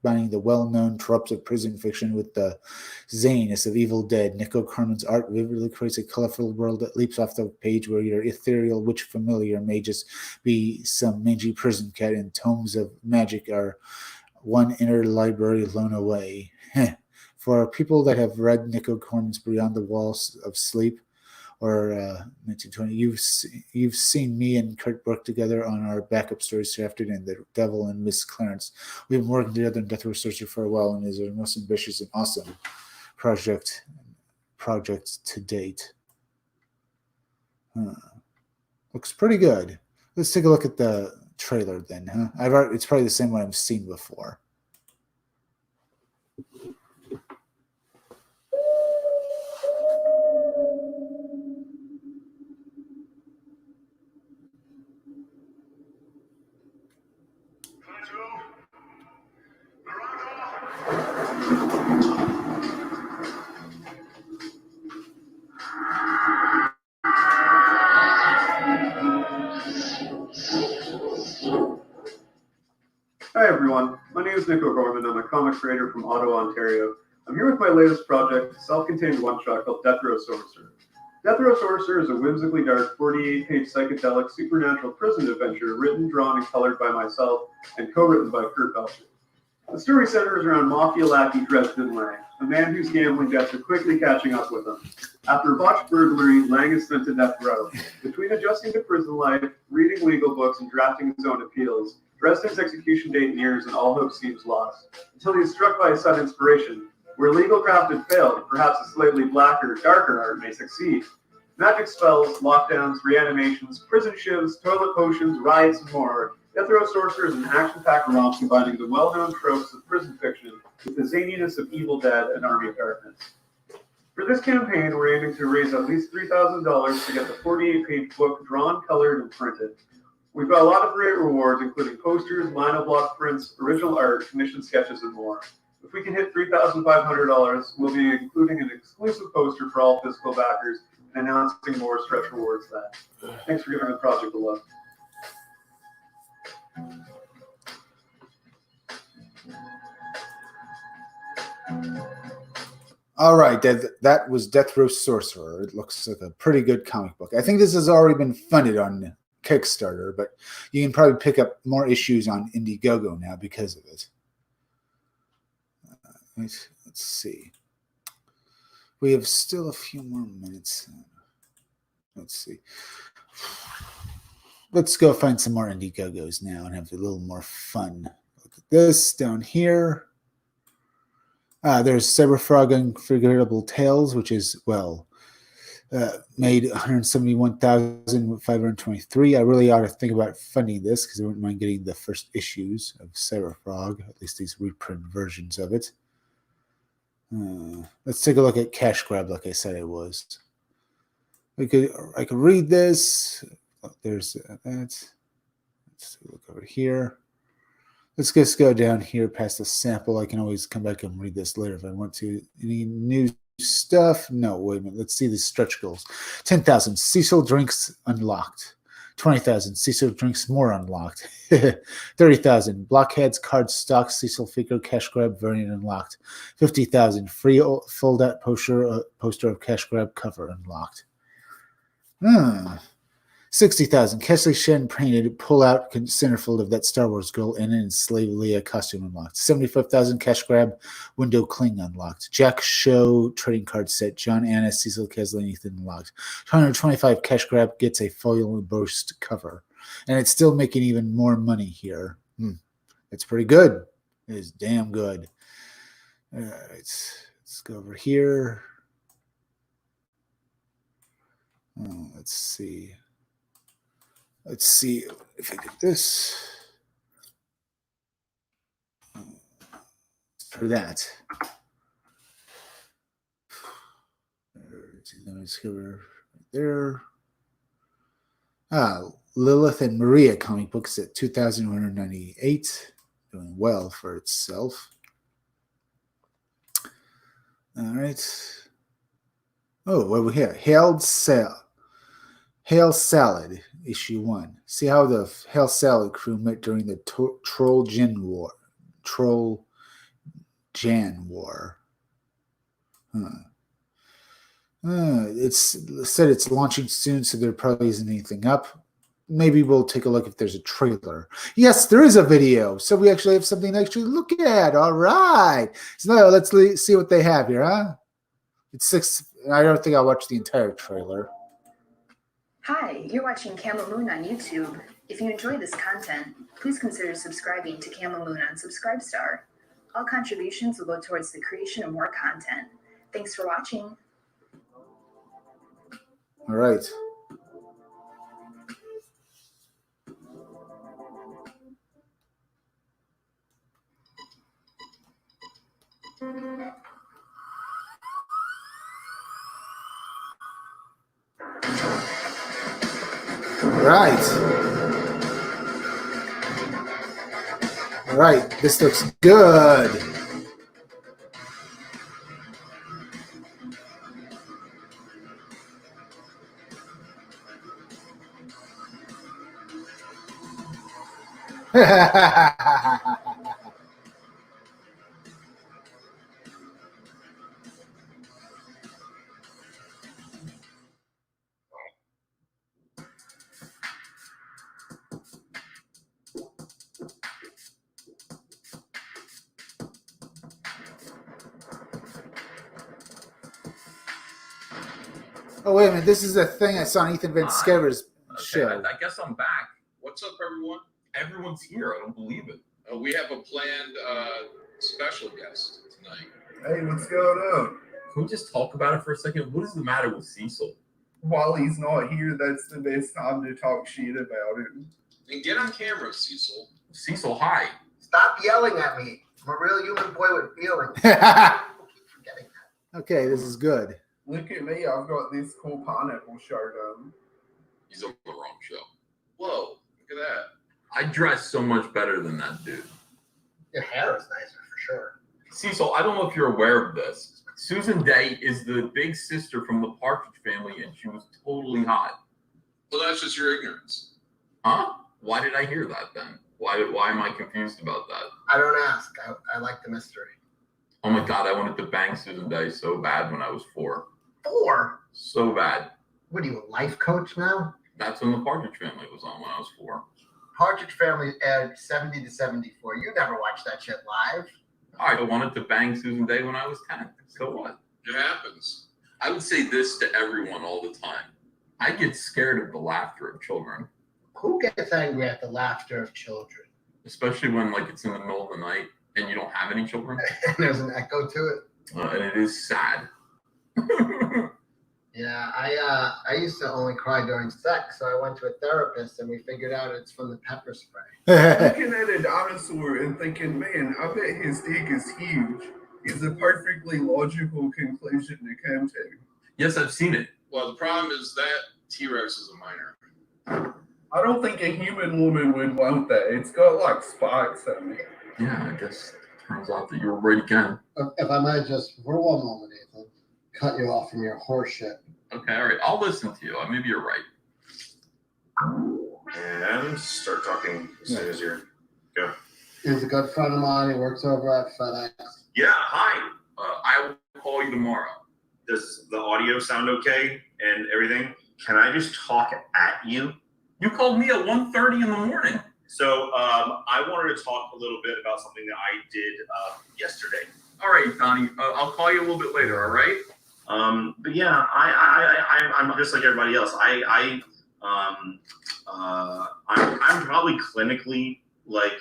combining the well-known tropes of prison fiction with the zaniness of Evil Dead. Nick O'Carmen's art vividly creates a colorful world that leaps off the page where your ethereal witch familiar may just be some mangy prison cat, and tomes of magic are one inner library loan away. For people that have read Nick O'Carmen's Beyond the Walls of Sleep or 1920, you've seen me and Kurt work together on our backup stories drafted in The Devil and Miss Clarence. We've been working together in Death Row Sorcerer for a while, and is our most ambitious and awesome project to date. Looks pretty good. Let's take a look at the trailer then, huh? It's probably the same one I've seen before. Hi everyone, my name is Nick O'Gorman. I'm a comic creator from Ottawa, Ontario. I'm here with my latest project, a self-contained one-shot called Death Row Sorcerer. Death Row Sorcerer is a whimsically dark 48-page psychedelic supernatural prison adventure written, drawn, and colored by myself and co-written by Kurt Bletcher. The story centers around mafia lackey Dresden Lang, a man whose gambling debts are quickly catching up with him. After a botched burglary, Lang is sent to death row. Between adjusting to prison life, reading legal books, and drafting his own appeals, Dresden's execution date nears and all hope seems lost, until he is struck by a sudden inspiration. Where legal craft had failed, perhaps a slightly blacker, darker art may succeed. Magic spells, lockdowns, reanimations, prison shivs, toilet potions, riots, and more. Death Row Sorcerer is an action-packed romp combining the well-known tropes of prison fiction with the zaniness of Evil Dead and Army of Darkness. For this campaign, we're aiming to raise at least $3,000 to get the 48-page book drawn, colored, and printed. We've got a lot of great rewards, including posters, monoblock prints, original art, commissioned sketches, and more. If we can hit $3,500, we'll be including an exclusive poster for all physical backers and announcing more stretch rewards then. Thanks for giving the project a look. All right, that was Death Row Sorcerer. It looks like a pretty good comic book. I think this has already been funded on Kickstarter, but you can probably pick up more issues on Indiegogo now because of it. Let's see. We have still a few more minutes. Let's see. Let's go find some more Indiegogos now and have a little more fun. Look at this down here. There's Cyberfrog Unforgettable Tales, which is, well, made $171,523. I really ought to think about funding this because I wouldn't mind getting the first issues of Cyberfrog, at least these reprint versions of it. Let's take a look at Cash Grab, like I said it was. I could read this. There's that. Let's look over here. Let's just go down here past the sample. I can always come back and read this later if I want to. Any new stuff? No, wait a minute. Let's see these stretch goals. 10,000 Cecil drinks unlocked. 20,000 Cecil drinks more unlocked. 30,000 Blockheads card stock Cecil figure Cash Grab variant unlocked. 50,000 free fold out poster of Cash Grab cover unlocked. 60,000. Kesley Shen painted pull-out centerfold of that Star Wars girl in an enslaved Leia costume unlocked. 75,000. Cash grab window cling unlocked. Jack Show trading card set. John Annis, Cecil Kesley, and Ethan unlocked. 125. Cash grab gets a foil burst cover. And it's still making even more money here. It's pretty good. It is damn good. All right. Let's go over here. Let's see. Let's see if I get this. For that. Let's go right there. Lilith and Maria comic books at 2,198. Doing well for itself. All right. Oh, what we here? Hail Salad, issue 1. See how the Hail Salad crew met during the Troll Jan War. It's said it's launching soon, so there probably isn't anything up. Maybe we'll take a look if there's a trailer. Yes, there is a video, so we actually have something to actually look at. All right. So now let's see what they have here, huh? It's 6. I don't think I'll watch the entire trailer. Hi, you're watching Camel Moon on YouTube. If you enjoy this content, please consider subscribing to Camel Moon on Subscribestar. All contributions will go towards the creation of more content. Thanks for watching. All right. All right, this looks good. Oh, wait a minute. This is a thing I saw on Ethan Van Sciver's show. I guess I'm back. What's up, everyone? Everyone's here. I don't believe it. We have a planned special guest tonight. Hey, what's going on? Can we just talk about it for a second? What is the matter with Cecil? While he's not here, that's the best time to talk shit about him. And get on camera, Cecil. Cecil, hi. Stop yelling at me. I'm a real human boy with feelings. Okay, this is good. Look at me, I've got this cool pineapple shirt on. He's on the wrong show. Whoa, look at that. I dress so much better than that dude. Your hair is nicer for sure. Cecil, I don't know if you're aware of this. Susan Day is the big sister from the Partridge Family, and she was totally hot. Well, that's just your ignorance. Huh? Why did I hear that then? Why am I confused about that? I don't ask. I like the mystery. Oh my God, I wanted to bang Susan Day so bad when I was 4. 4? So bad. What are you, a life coach now? That's when the Partridge Family was on when I was 4. Partridge Family aired 70 to 74. You never watched that shit live. I wanted to bang Susan Day when I was 10. So what? It happens. I would say this to everyone all the time. I get scared of the laughter of children. Who gets angry at the laughter of children? Especially when it's in the middle of the night and you don't have any children. And there's an echo to it. And it is sad. Yeah, I used to only cry during sex, so I went to a therapist and we figured out it's from the pepper spray. Looking at a dinosaur and thinking, man, I bet his dick is huge, is a perfectly logical conclusion to come to. Yes, I've seen it. Well, the problem is that T-Rex is a minor. I don't think a human woman would want that. It's got spikes on it. Yeah, I guess it turns out that you're right again. If I might just, for one moment, Ethan, cut you off from your horse shit. Okay, all right. I'll listen to you. Maybe you're right. And start talking as soon as you're go. He's a good friend of mine. He works over at FedEx. Yeah, hi. I will call you tomorrow. Does the audio sound okay and everything? can I just talk at you? You called me at 1:30 in the morning. So I wanted to talk a little bit about something that I did yesterday. All right, Donnie. I'll call you a little bit later. All right. But yeah, I'm just like everybody else. I'm probably clinically like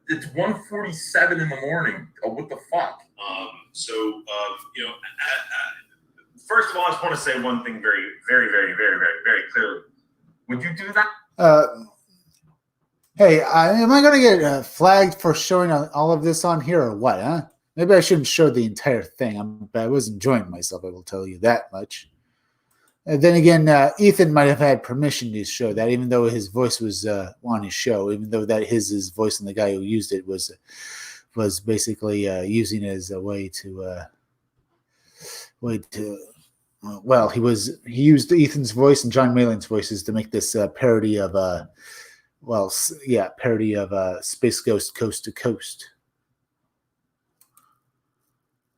It's 1:47 in the morning. Oh, what the fuck? You know, first of all, I just want to say one thing very, very, very, very, very, very clearly. Would you do that? Hey, am I going to get flagged for showing all of this on here or what, huh? Maybe I shouldn't show the entire thing. I was enjoying myself, I will tell you that much. And then again, Ethan might have had permission to show that, even though his voice was on his show, even though that his voice and the guy who used it was basically using it as a way to well, he used Ethan's voice and John Malin's voices to make this parody of parody of Space Ghost Coast to Coast.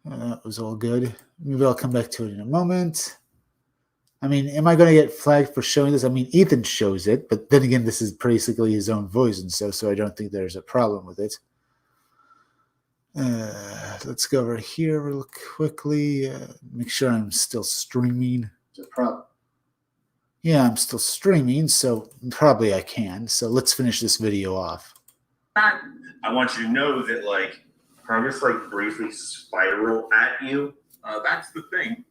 That was all good. Maybe I'll come back to it in a moment. I mean, am I going to get flagged for showing this? I mean, Ethan shows it, but then again, this is basically his own voice and so I don't think there's a problem with it. Let's go over here real quickly. Make sure I'm still streaming. It's a problem. Yeah, I'm still streaming, so probably I can. So let's finish this video off. I want you to know that, like, can I just like briefly spiral at you? That's the thing.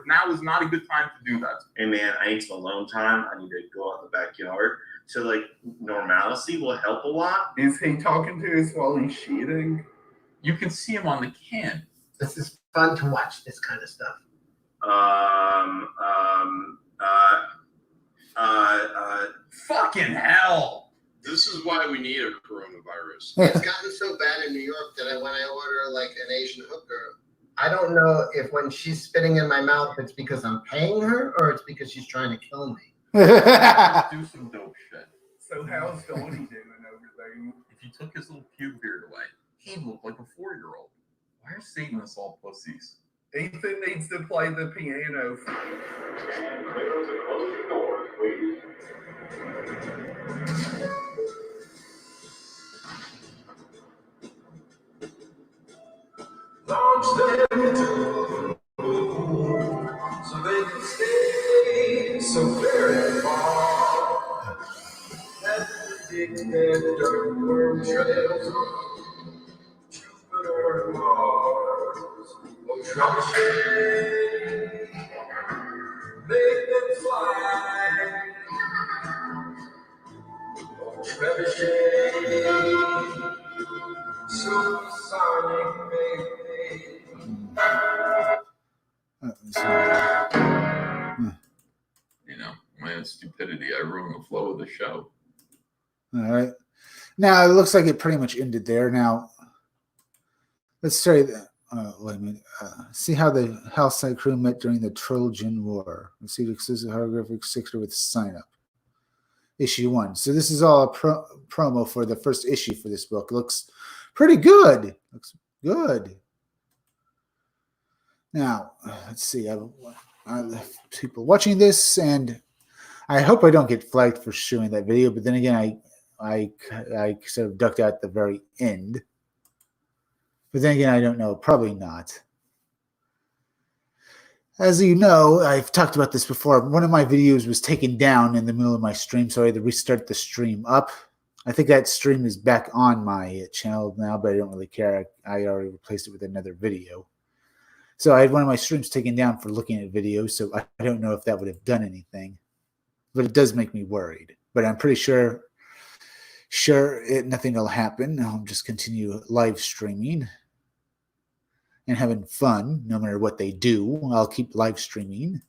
Now is not a good time to do that. Hey man, I need some alone time. I need to go out in the backyard. So like normalcy will help a lot. Is he talking to us while he's shitting? You can see him on the can. This is fun to watch this kind of stuff. Fucking hell. This is why we need a coronavirus. It's gotten so bad in New York that when I order like an Asian hooker, I don't know if when she's spitting in my mouth, it's because I'm paying her or it's because she's trying to kill me. Do some dope shit. So how's Donnie doing over there? If you took his little pube beard away, he'd look like a 4-year-old. Why are Satanists all pussies? Ethan needs to play the piano. Launch them to the moon so they can stay so very far. That predict their dirt worm trails on Jupiter and Mars. Oh, troubleshade, make them fly. Oh, trebuchet. Supersonic baby. You know, my stupidity. I ruined the flow of the show. All right. Now it looks like it pretty much ended there. Now let's try that. Wait a minute. See how the Hellside crew met during the Trojan War. Let's see the exclusive holographic sticker with sign up. Issue 1. So this is all a promo for the first issue for this book. Looks pretty good. Looks good. Now, let's see. I have people watching this, and I hope I don't get flagged for showing that video. But then again, I sort of ducked out at the very end. But then again, I don't know. Probably not. As you know, I've talked about this before. One of my videos was taken down in the middle of my stream, so I had to restart the stream up. I think that stream is back on my channel now, but I don't really care. I already replaced it with another video. So I had one of my streams taken down for looking at videos, so I don't know if that would have done anything. But it does make me worried. But I'm pretty sure nothing will happen. I'll just continue live streaming and having fun no matter what they do. I'll keep live streaming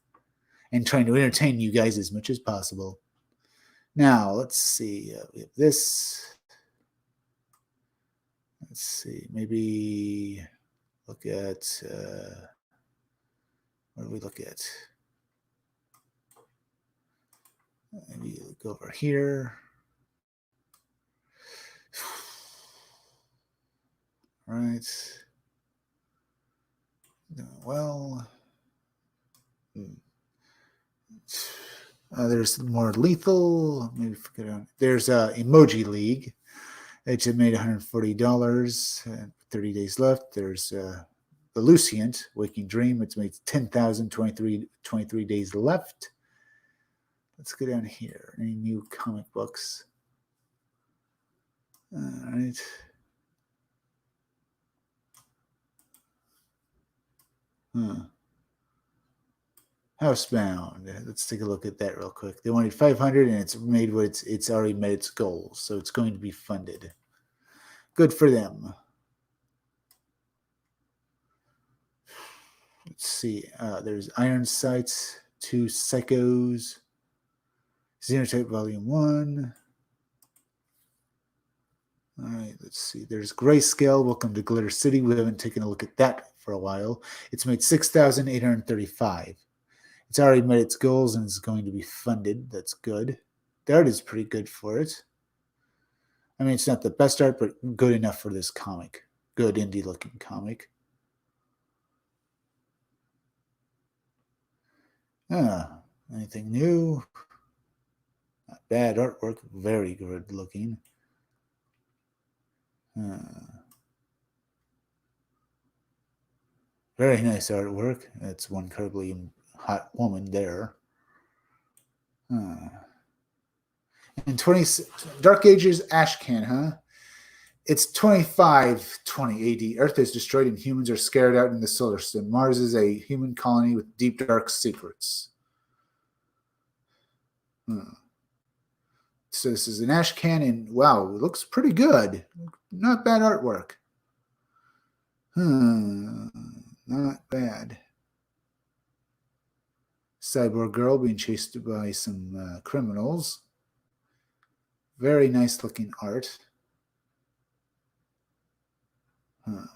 and trying to entertain you guys as much as possible. Now, let's see. We have this. Let's see. Maybe look at, what do we look at? Maybe go over here. All right. Well, There's more lethal. Maybe forget on. There's Emoji League. It's made $140. 30 days left. There's the Lucient Waking Dream. It's made 10,000. 23 days left. Let's go down here. Any new comic books? All right. Housebound. Let's take a look at that real quick. They wanted 500, and it's made what it's already met its goals, so it's going to be funded. Good for them. Let's see. There's Iron Sights, 2 Psychos, Xenotype Volume 1. All right, let's see. There's Grayscale. Welcome to Glitter City. We haven't taken a look at that for a while. It's made 6,835. It's already met its goals and it's going to be funded. That's good. The art is pretty good for it. I mean, it's not the best art, but good enough for this comic. Good indie-looking comic. Anything new? Not bad artwork. Very good looking. Very nice artwork. That's one incredibly hot woman there. In Dark Ages Ashcan, huh? It's 2520 AD. Earth is destroyed and humans are scared out in the solar system. Mars is a human colony with deep, dark secrets. So this is an Ashcan, and wow, it looks pretty good. Not bad artwork. Not bad. Cyborg girl being chased by some criminals. Very nice looking art. Now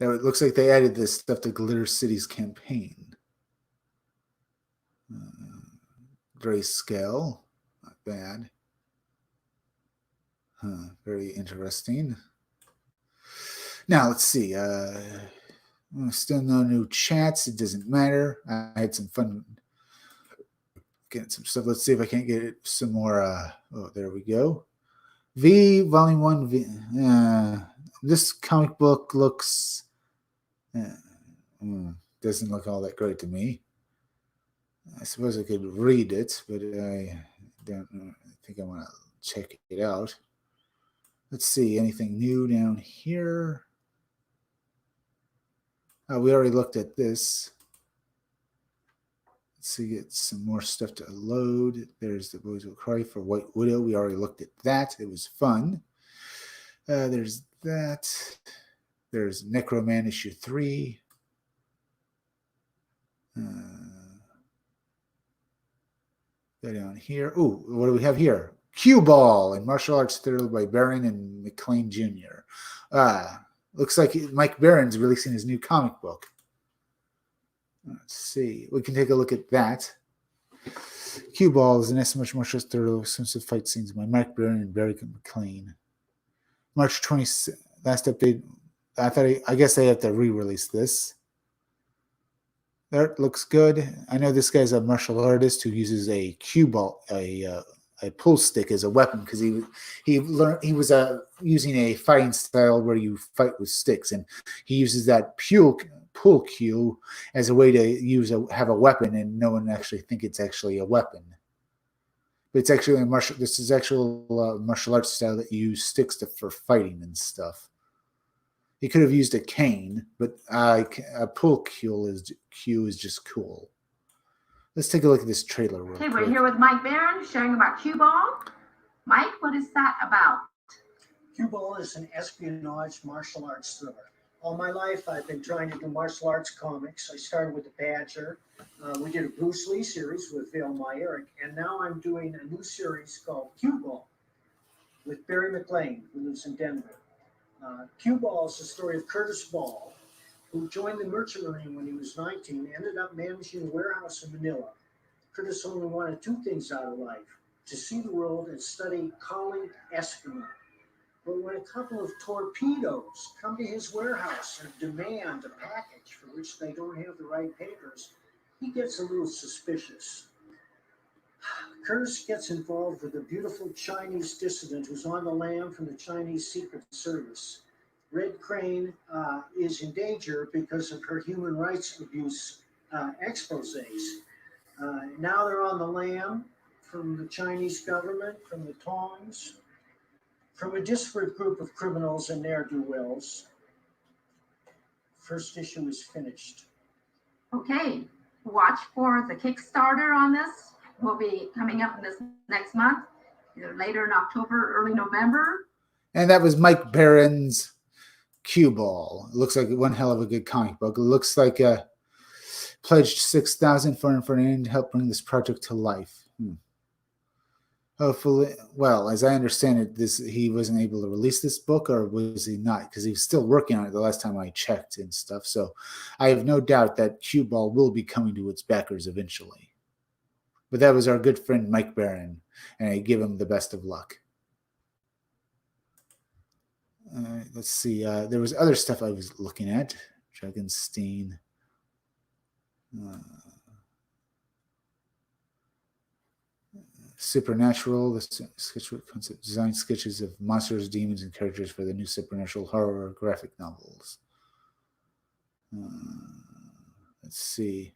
it looks like they added this stuff to Glitter City's campaign. Grayscale, not bad. Very interesting. Now let's see. Still no new chats. It doesn't matter. I had some fun getting some stuff. Let's see if I can't get some more. Oh, there we go. V Volume 1. V. This comic book looks doesn't look all that great to me. I suppose I could read it, but I don't know. I think I want to check it out. Let's see. Anything new down here? We already looked at this. Let's see, get some more stuff to load. There's The Boys Will Cry for White Widow. We already looked at that. It was fun. There's that. There's Necroman issue 3. Go down here. Ooh, what do we have here? Cue Ball and martial arts thriller by Barron and McLean Jr. Looks like Mike Barron's releasing his new comic book. Let's see. We can take a look at that. Cue Ball is an SMH martial arts thriller with extensive fight scenes by Mike Barron and Barry McLean. March 20th, last update. I guess they have to re-release this. That looks good. I know this guy's a martial artist who uses a cue ball, a pull stick as a weapon because he was using a fighting style where you fight with sticks, and he uses that pull cue as a way to have a weapon, and no one actually think it's actually a weapon. But it's actually this is actual martial arts style that you use sticks for fighting and stuff. He could have used a cane, but a pull cue is just cool. Let's take a look at this trailer real quick. We're here with Mike Barron sharing about Cue Ball. Mike, what is that about? Cue Ball is an espionage martial arts thriller. All my life, I've been trying to do martial arts comics. I started with The Badger. We did a Bruce Lee series with Vail Myrick, and now I'm doing a new series called Cue Ball with Barry McLean, who lives in Denver. Cue Ball is the story of Curtis Ball, who joined the Merchant Marine when he was 19, ended up managing a warehouse in Manila. Curtis only wanted two things out of life: to see the world and study calling Eskimo. But when a couple of torpedoes come to his warehouse and demand a package for which they don't have the right papers, he gets a little suspicious. Curtis gets involved with a beautiful Chinese dissident who's on the lam from the Chinese Secret Service. Red Crane is in danger because of her human rights abuse exposés. Now they're on the lam from the Chinese government, from the Tongs, from a disparate group of criminals and ne'er-do-wells. First issue is finished. Okay, watch for the Kickstarter on this. Will be coming up in this next month, either later in October, early November. And that was Mike Barron's Cue Ball. It looks like one hell of a good comic book. It looks like pledged $6,000 for an end to help bring this project to life. Hopefully, well, as I understand it, he wasn't able to release this book, or was he not? Because he was still working on it the last time I checked and stuff. So I have no doubt that Cue Ball will be coming to its backers eventually. But that was our good friend Mike Barron, and I give him the best of luck. Let's see. There was other stuff I was looking at. Dragonstein. Supernatural, the concept design sketches of monsters, demons, and characters for the new supernatural horror graphic novels. Let's see.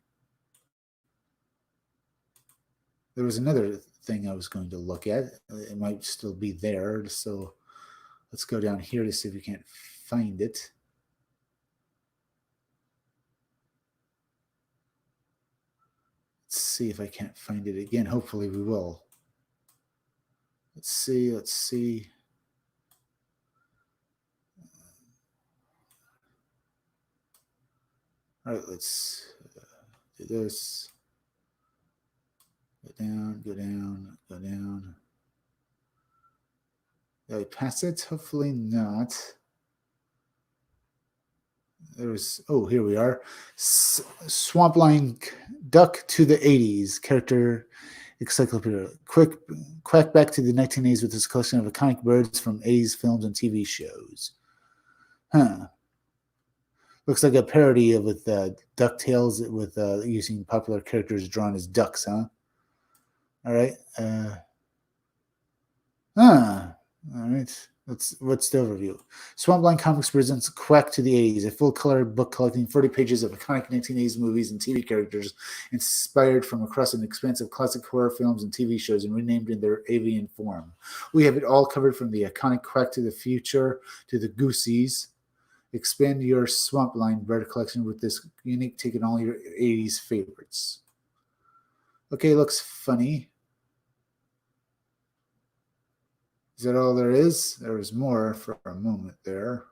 There was another thing I was going to look at. It might still be there, so let's go down here to see if we can't find it. Let's see if I can't find it again. Hopefully we will. Let's see. All right, let's do this. Go down. Did I pass it? Hopefully not. Here we are. Swampline Duck to the 80s. Character encyclopedia. Quack back to the 1980s with his collection of iconic birds from 80s films and TV shows. Looks like a parody with DuckTales with using popular characters drawn as ducks, huh? All right. All right. What's the overview? Swampline Comics presents Quack to the 80s, a full-color book collecting 40 pages of iconic 1980s movies and TV characters inspired from across an expanse of classic horror films and TV shows and renamed in their avian form. We have it all covered from the iconic Quack to the Future to the Goosies. Expand your Swampline bird collection with this unique take on all your 80s favorites. Okay, looks funny. Is that all there is? There was more for a moment there.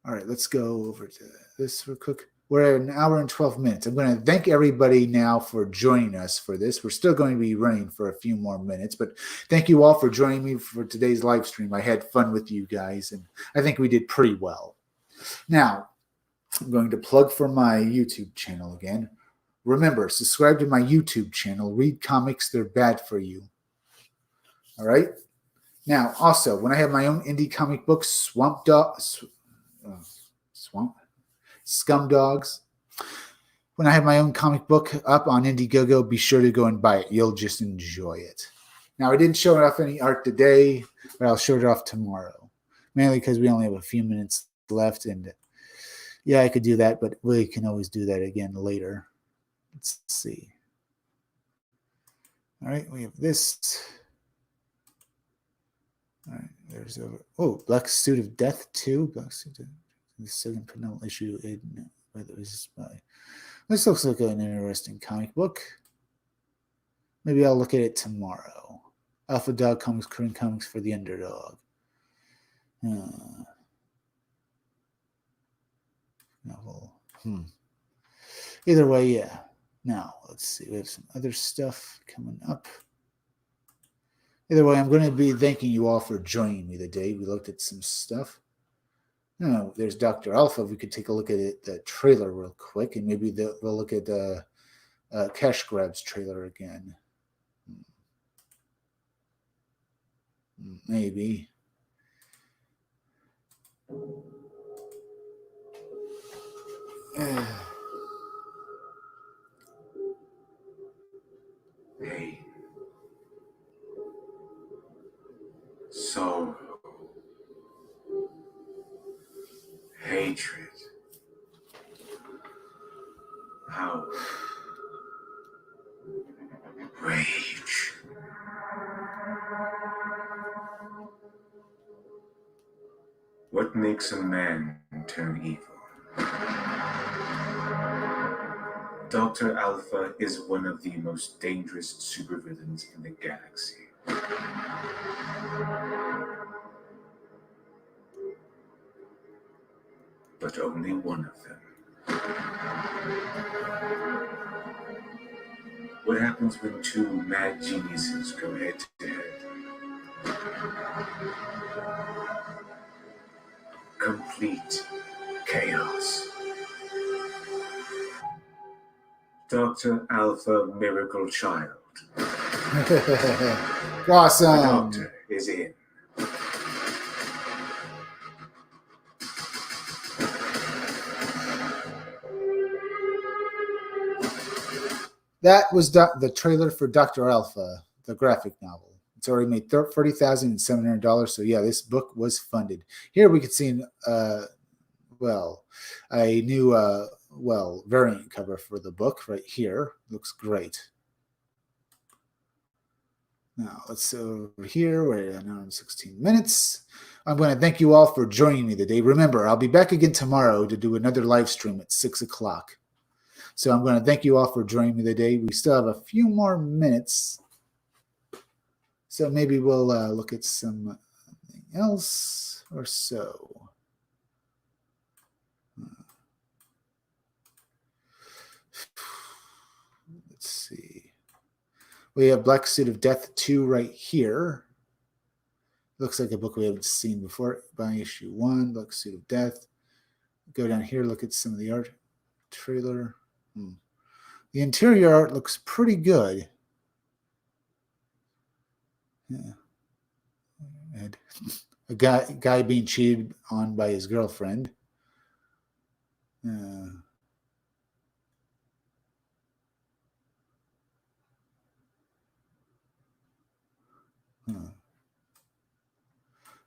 All right, let's go over to this real quick. We're at an hour and 12 minutes. I'm going to thank everybody now for joining us for this. We're still going to be running for a few more minutes, but thank you all for joining me for today's live stream. I had fun with you guys, and I think we did pretty well. Now, I'm going to plug for my YouTube channel again. Remember, subscribe to my YouTube channel. Read comics, they're bad for you. All right. Now, also, when I have my own indie comic book, Scumdogs. When I have my own comic book up on Indiegogo, be sure to go and buy it. You'll just enjoy it. Now, I didn't show off any art today, but I'll show it off tomorrow. Mainly because we only have a few minutes left, and yeah, I could do that, but we can always do that again later. Let's see. All right, we have this. All right, there's Black Suit of Death 2. Black Suit of the second penultimate issue. This looks like an interesting comic book. Maybe I'll look at it tomorrow. Alpha Dog Comics, Korean Comics for the Underdog. Novel. Either way, yeah. Now, let's see. We have some other stuff coming up. Either way, I'm going to be thanking you all for joining me today. We looked at some stuff. There's Dr. Alpha. We could take a look at the trailer real quick, and maybe we'll look at the Cash Grabs trailer again. Maybe. Pain, sorrow, hatred, power, rage. What makes a man turn evil? Dr. Alpha is one of the most dangerous supervillains in the galaxy. But only one of them. What happens when two mad geniuses go head to head? Complete chaos. Dr. Alpha Miracle Child. Awesome. The doctor is in. That was the trailer for Dr. Alpha, the graphic novel. It's already made $40,700. So yeah, this book was funded. Here we could see, a new, variant cover for the book right here. Looks great. Now let's over here. We're at an hour and 16 minutes. I'm going to thank you all for joining me today. Remember, I'll be back again tomorrow to do another live stream at 6 o'clock. So I'm going to thank you all for joining me today. We still have a few more minutes. So maybe we'll look at something else or so. Let's see. We have Black Suit of Death 2 right here. Looks like a book we haven't seen before. By issue 1, Black Suit of Death. Go down here, look at some of the art trailer. The interior art looks pretty good. Yeah. And a guy being cheated on by his girlfriend.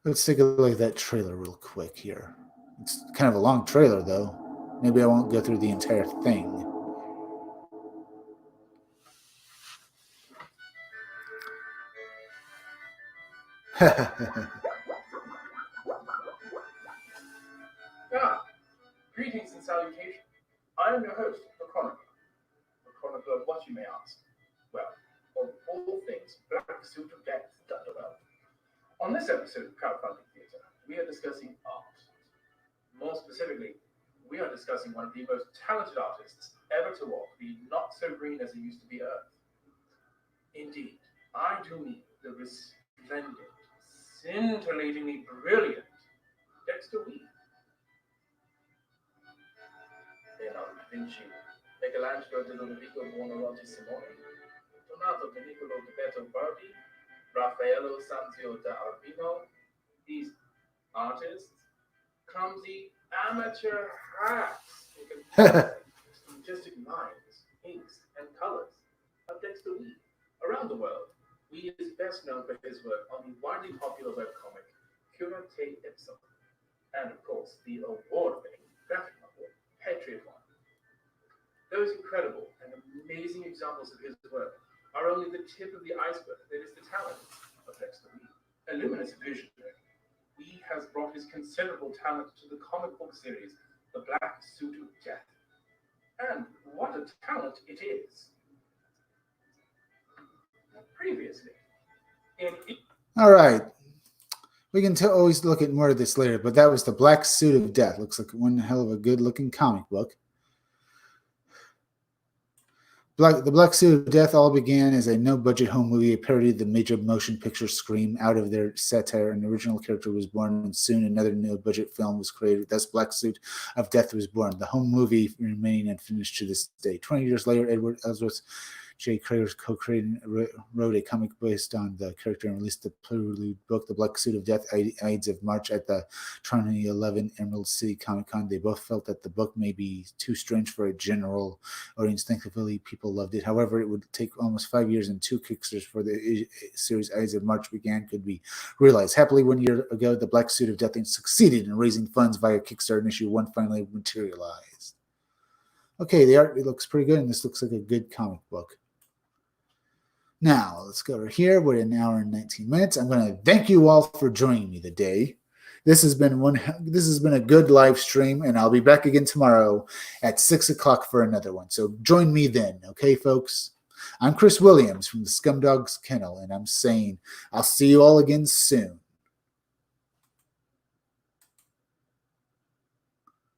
Let's take a look at that trailer real quick here. It's kind of a long trailer, though. Maybe I won't go through the entire thing. Greetings and salutations. I am your host, the Chronicle. The Chronicle of what, you may ask? Well, of all things Black Suit of Death, Dr. Well. On this episode of Crowdfunding Theatre, we are discussing art. More specifically, we are discussing one of the most talented artists ever to walk the not so green as it used to be earth. Indeed, I do mean the resplendent, scintillatingly brilliant Dexter Weed. Leonardo da Vinci, Michelangelo de Ludovico Buonarroti Simoni, Donato de Nicolo de Beto Bardi, Raffaello Sanzio da Urbino, these artists, clumsy amateur hacks who can majestic minds, inks, and colors of Dexter Weed. Around the world, Weed is best known for his work on the widely popular webcomic Cura Te Ipsum, and of course the award-winning graphic novel Patreon. Those incredible and amazing examples of his work are only the tip of the iceberg that is the talent of Dexter Weed. A luminous visionary, Weed has brought his considerable talent to the comic book series The Black Suit of Death. And what a talent it is. Previously, All right. We can always look at more of this later, but that was The Black Suit of Death. Looks like one hell of a good-looking comic book. The Black Suit of Death all began as a no-budget home movie, a parody of the major motion picture Scream. Out of their satire, an original character was born, and soon another no-budget film was created. Thus, Black Suit of Death was born. The home movie remaining unfinished to this day. 20 years later, Edward Ellsworth's Jay Krager co-created and wrote a comic based on the character and released the prelude book, The Black Suit of Death, Ides of March at the 2011 Emerald City Comic Con. They both felt that the book may be too strange for a general audience. Thankfully, people loved it. However, it would take almost 5 years and 2 Kickstarters for the series Ides of March began could be realized. Happily, 1 year ago, The Black Suit of Death succeeded in raising funds via Kickstarter, and issue 1 finally materialized. Okay, the art, it looks pretty good, and this looks like a good comic book. Now, let's go over here. We're at 1 hour and 19 minutes. I'm going to thank you all for joining me today. This has been a good live stream, and I'll be back again tomorrow at 6 o'clock for another one. So join me then, okay, folks? I'm Chris Williams from the Scumdogs Kennel, and I'm saying I'll see you all again soon.